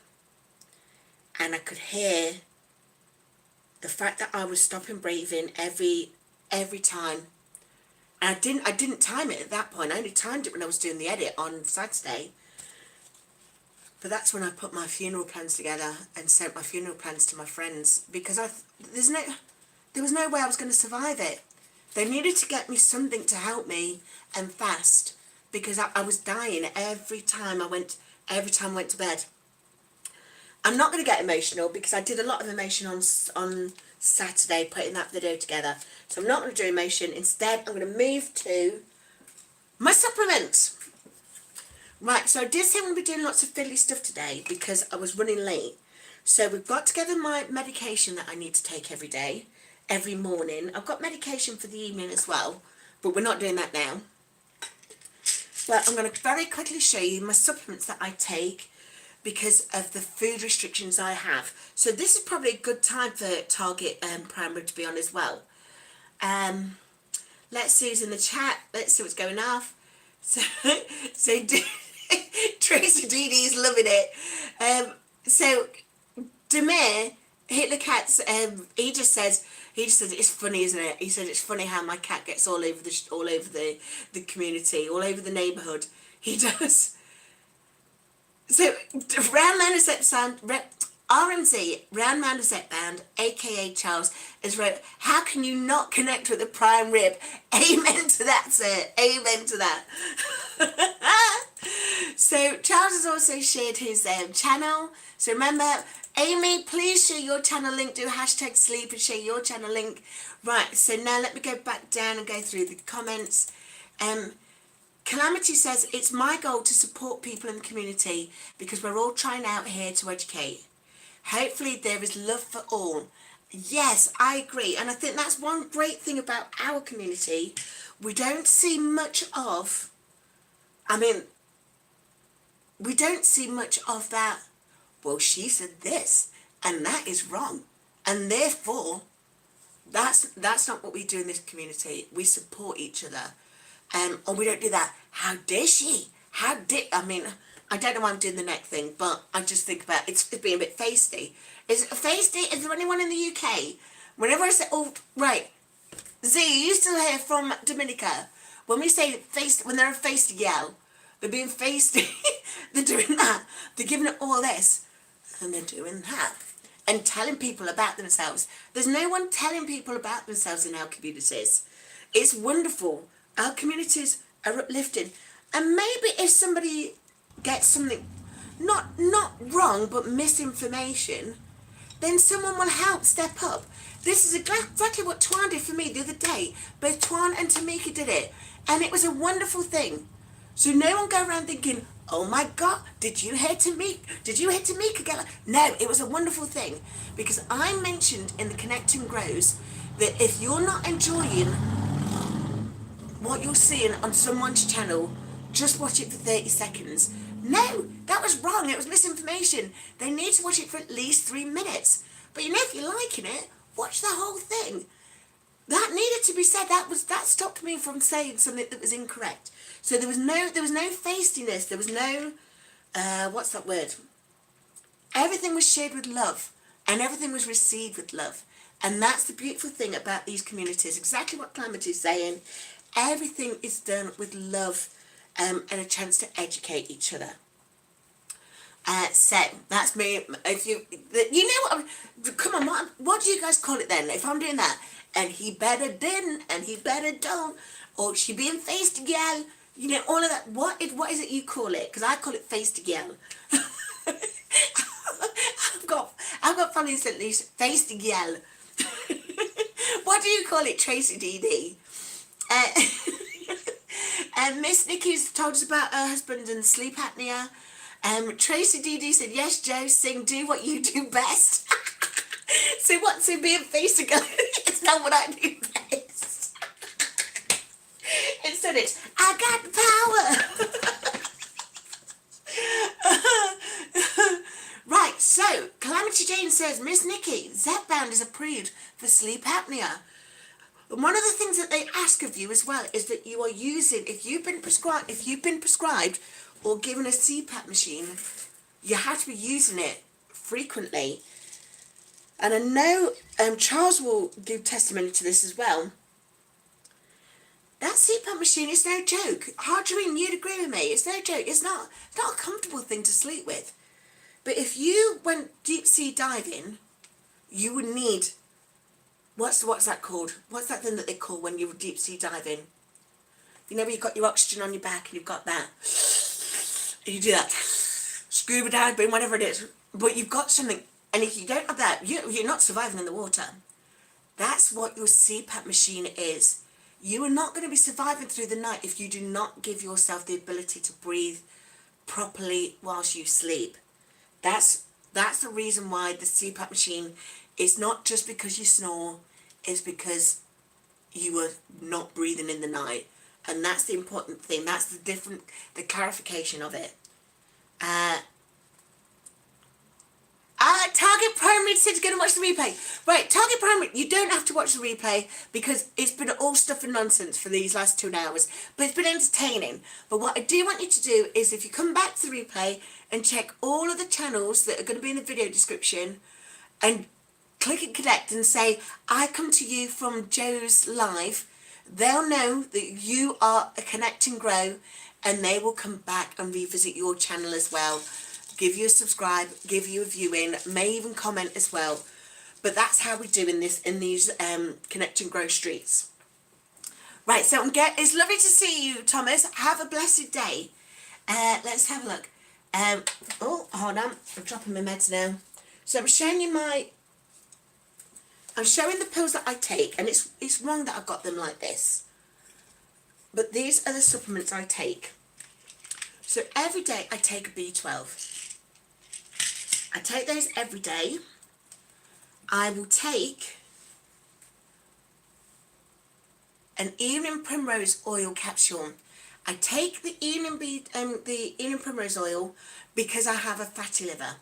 And I could hear the fact that I was stopping breathing every time. And I didn't time it at that point. I only timed it when I was doing the edit on Saturday. But that's when I put my funeral plans together and sent my funeral plans to my friends, because there was no way I was going to survive it. They needed to get me something to help me and fast, because I was dying every time I went to bed. I'm not going to get emotional because I did a lot of emotion on Saturday putting that video together. So I'm not going to do emotion. Instead, I'm going to move to my supplements. Right, so I did say I'm going to be doing lots of fiddly stuff today because I was running late. So we've got together my medication that I need to take every day, every morning. I've got medication for the evening as well, but we're not doing that now. But I'm going to very quickly show you my supplements that I take because of the food restrictions I have. So this is probably a good time for Target Primer to be on as well. Let's see who's in the chat. Let's see what's going off. So Tracy Dee loving it. So Demir Hitler Cats, he just says it's funny, isn't it? He said it's funny how my cat gets all over the community, all over the neighbourhood. He does. So Round Man of Zepbound, RMZ, Round Man of Zepbound, aka Charles, has wrote, how can you not connect with the prime rib? Amen to that, sir. Amen to that. So Charles has also shared his channel. So remember, Amy, please share your channel link. Do hashtag sleep and share your channel link. Right, so now let me go back down and go through the comments. Calamity says, it's my goal to support people in the community because we're all trying out here to educate. Hopefully there is love for all. Yes, I agree. And I think that's one great thing about our community. We don't see much of, we don't see much of that, well, she said this, and that is wrong. And therefore, that's not what we do in this community. We support each other. Or we don't do that. How dare she? I don't know why I'm doing the neck thing, but I just think about it's being a bit feisty. Is it feisty? Is there anyone in the UK? Whenever I say, oh, right, Z, you still here from Dominica? When we say feisty, when they're a feisty gal, they're being feisty. They're doing that. They're giving it all this, and they're doing that. And telling people about themselves. There's no one telling people about themselves in our communities. It's wonderful. Our communities are uplifting. And maybe if somebody gets something not wrong but misinformation, then someone will help step up. This is exactly what Twan did for me the other day. Both Twan and Tamika did it, and it was a wonderful thing. So no one go around thinking, oh my God, did you hear Tamika? Did you hear Tamika get? No, it was a wonderful thing because I mentioned in the Connecting Grows that if you're not enjoying what you're seeing on someone's channel, just watch it for 30 seconds. No, that was wrong. It was misinformation. They need to watch it for at least 3 minutes. But if you're liking it, watch the whole thing. That needed to be said. That stopped me from saying something that was incorrect. So there was no feistiness. There was no what's that word? Everything was shared with love, and everything was received with love. And that's the beautiful thing about these communities. Exactly what Climate is saying. Everything is done with love and a chance to educate each other. So that's me. If you know what? Come on, what do you guys call it then? If I'm doing that, and he better didn't, and he better don't, or she being faced gal, all of that. What is it you call it? Because I call it faced gal. I've got followers at least faced gal. What do you call it, Tracy DD? Miss Nikki's told us about her husband and sleep apnea. Tracy DD said, yes, Joe, sing, do what you do best. So what's it being faced again? It's not what I do best. Instead it's, I got the power. Right, so Calamity Jane says, Miss Nikki, Zepbound is approved for sleep apnea. And one of the things that they ask of you as well is that you are using, if you've been prescribed or given a CPAP machine, you have to be using it frequently. And I know Charles will give testimony to this as well. That CPAP machine is no joke. Harjarene, you'd agree with me. It's no joke. It's not a comfortable thing to sleep with. But if you went deep sea diving, you would need, what's that called? What's that thing that they call when you're deep sea diving? Where you've got your oxygen on your back and you've got that. And you do that. Scuba diving, whatever it is. but you've got something, and if you don't have that, you're not surviving in the water. That's what your CPAP machine is. You are not going to be surviving through the night if you do not give yourself the ability to breathe properly whilst you sleep. That's the reason why the CPAP machine is not just because you snore, it's because you are not breathing in the night. And that's the important thing. That's the clarification of it. Target Primary said you're going to watch the replay. Right, Target Primary, you don't have to watch the replay because it's been all stuff and nonsense for these last 2 hours. But it's been entertaining. But what I do want you to do is if you come back to the replay and check all of the channels that are going to be in the video description and click and connect and say, I come to you from Joe's live, they'll know that you are a Connect and Grow, and they will come back and revisit your channel as well. Give you a subscribe, give you a viewing, may even comment as well. But that's how we do in these Connect and Grow streets. Right, so it's lovely to see you, Thomas. Have a blessed day. Let's have a look. Oh, hold on. I'm dropping my meds now. So I'm showing the pills that I take, and it's wrong that I've got them like this. But these are the supplements I take. So every day I take a B12. I take those every day. I will take an evening primrose oil capsule. I take the evening primrose oil because I have a fatty liver.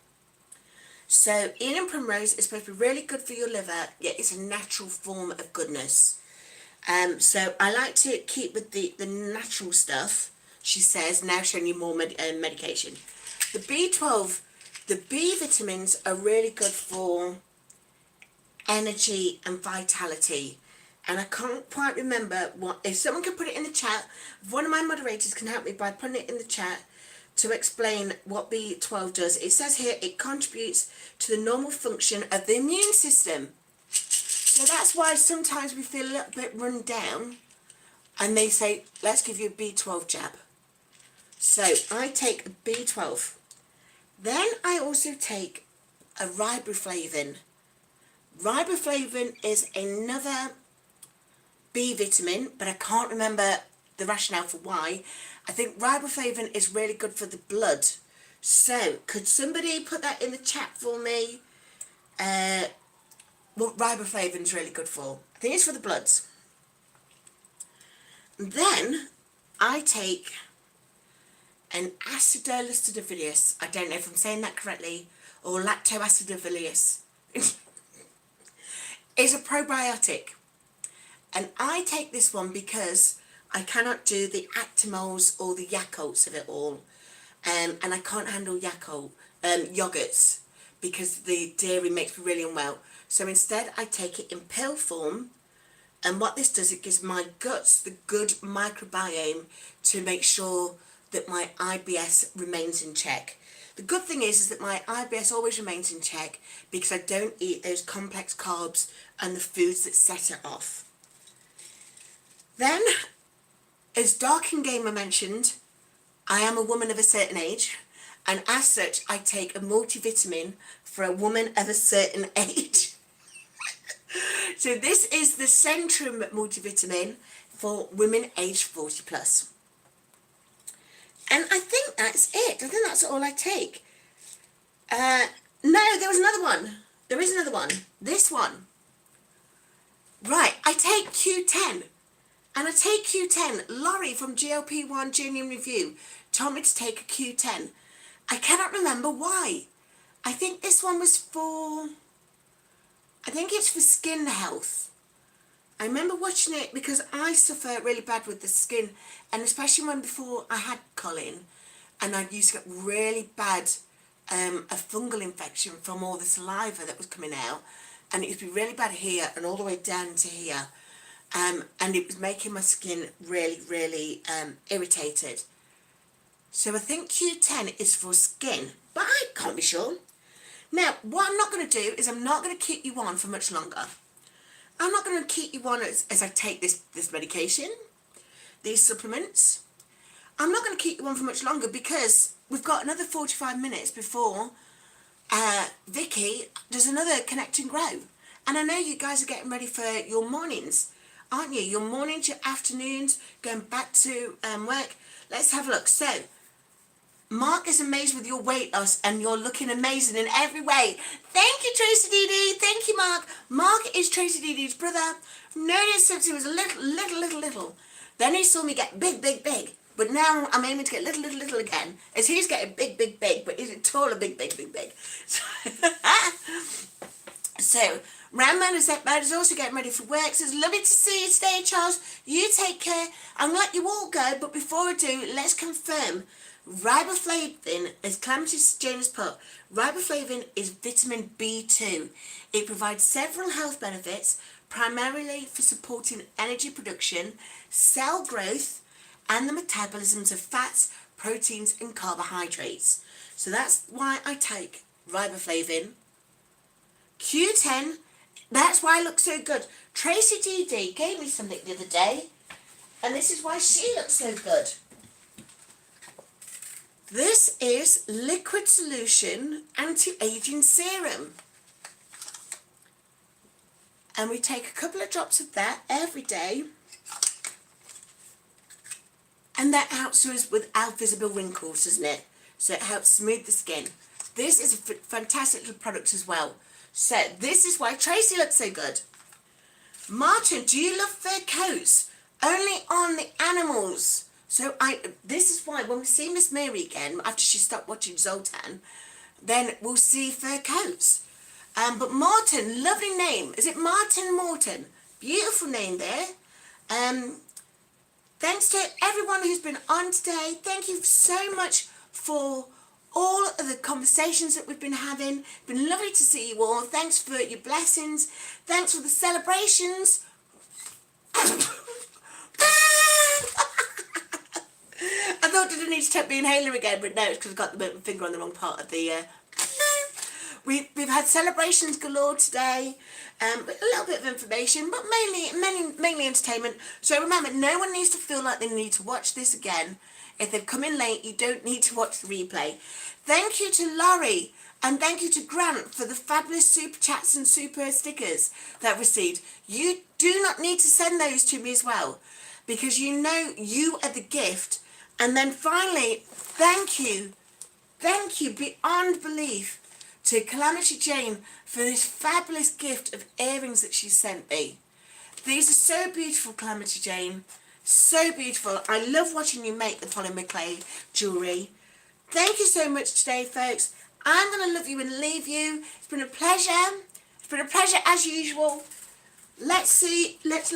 So evening primrose is supposed to be really good for your liver, yet it's a natural form of goodness. So I like to keep with the natural stuff, she says, now showing you more medication. The B12, the B vitamins are really good for energy and vitality. And I can't quite remember if someone can put it in the chat, if one of my moderators can help me by putting it in the chat to explain what B12 does. It says here it contributes to the normal function of the immune system. So that's why sometimes we feel a little bit run down and they say, let's give you a B12 jab. So I take a B12. Then I also take a riboflavin. Riboflavin is another B vitamin, but I can't remember the rationale for why. I think riboflavin is really good for the blood. So could somebody put that in the chat for me? What riboflavin is really good for? I think it's for the bloods. Then I take an acidophilus. I don't know if I'm saying that correctly, or lactoacidophilus. It's a probiotic, and I take this one because I cannot do the Actimols or the Yakults of it all, and I can't handle Yakult yogurts because the dairy makes me really unwell. So instead I take it in pill form, and what this does, it gives my guts the good microbiome to make sure that my IBS remains in check. The good thing is that my IBS always remains in check because I don't eat those complex carbs and the foods that set it off. Then, as Dark and Gamer mentioned, I am a woman of a certain age, and as such I take a multivitamin for a woman of a certain age. So this is the Centrum multivitamin for women aged 40 plus. And I think that's it. I think that's all I take. No, there was another one. There is another one. This one. Right, I take Q10. And I take Q10. Laurie from GLP-1 Genuine Review told me to take a Q10. I cannot remember why. I think this one was for... I think it's for skin health. I remember watching it because I suffer really bad with the skin, and especially when before I had Colin, and I used to get really bad a fungal infection from all the saliva that was coming out, and it used to be really bad here and all the way down to here, and it was making my skin really, really irritated. So I think Q10 is for skin, but I can't be sure. Now, what I'm not going to do is I'm not going to keep you on for much longer. I'm not going to keep you on as I take this medication, these supplements. I'm not going to keep you on for much longer because we've got another 45 minutes before Vicki does another Connect and Grow. And I know you guys are getting ready for your mornings, aren't you? Your mornings, your afternoons, going back to work. Let's have a look. So, Mark is amazed with your weight loss and you're looking amazing in every way. Thank you, Tracy Dee. Thank you, Mark. Mark is Tracy Dee's brother. Known him since he was a little. Then he saw me get big. But now I'm aiming to get little again. As he's getting big, but he's taller, big. So, Ramman is also getting ready for work. Says, lovely to see you today, Charles. You take care. I'm going to let you all go, but before I do, let's confirm. Riboflavin, as Calamity Jane has put, riboflavin is vitamin B2. It provides several health benefits, primarily for supporting energy production, cell growth, and the metabolisms of fats, proteins, and carbohydrates. So that's why I take riboflavin. Q10, that's why I look so good. Tracy DD gave me something the other day, and this is why she looks so good. This is liquid solution anti-aging serum. And we take a couple of drops of that every day. And that helps us without visible wrinkles, doesn't it? So it helps smooth the skin. This is a fantastic little product as well. So this is why Tracy looks so good. Martin, do you love fur coats? Only on the animals. So this is why when we see Miss Mary again, after she stopped watching Zoltan, then we'll see fur coats. But Martin, lovely name. Is it Martin Morton? Beautiful name there. Thanks to everyone who's been on today. Thank you so much for all of the conversations that we've been having. It's been lovely to see you all. Thanks for your blessings. Thanks for the celebrations. I thought, did I need to take my inhaler again? But no, it's because I've got the finger on the wrong part of the... We've had celebrations galore today, with a little bit of information, but mainly entertainment. So remember, no one needs to feel like they need to watch this again. If they've come in late, you don't need to watch the replay. Thank you to Laurie, and thank you to Grant for the fabulous super chats and super stickers that I've received. You do not need to send those to me as well, because you know you are the gift. And then finally, thank you beyond belief to Calamity Jane for this fabulous gift of earrings that she sent me. These are so beautiful, Calamity Jane. So beautiful. I love watching you make the polymer clay jewellery. Thank you so much today, folks. I'm going to love you and leave you. It's been a pleasure. It's been a pleasure as usual. Let's see. Let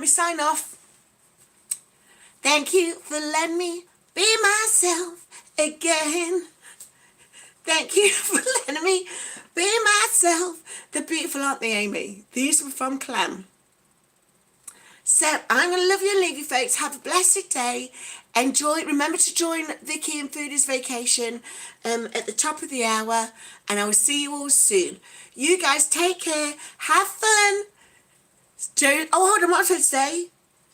me sign off. Thank you for letting me be myself again. Thank you for letting me be myself. The beautiful, aren't they, Amy? These were from Clam. So I'm going to love you and leave you, folks. Have a blessed day. Enjoy. Remember to join Vicki and Foodie's vacation at the top of the hour. And I will see you all soon. You guys take care. Have fun. Oh, hold on. What did I say?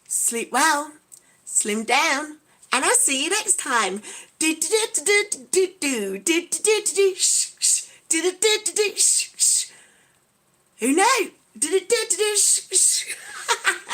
Sleep well. Slim down. And I'll see you next time. Who knows?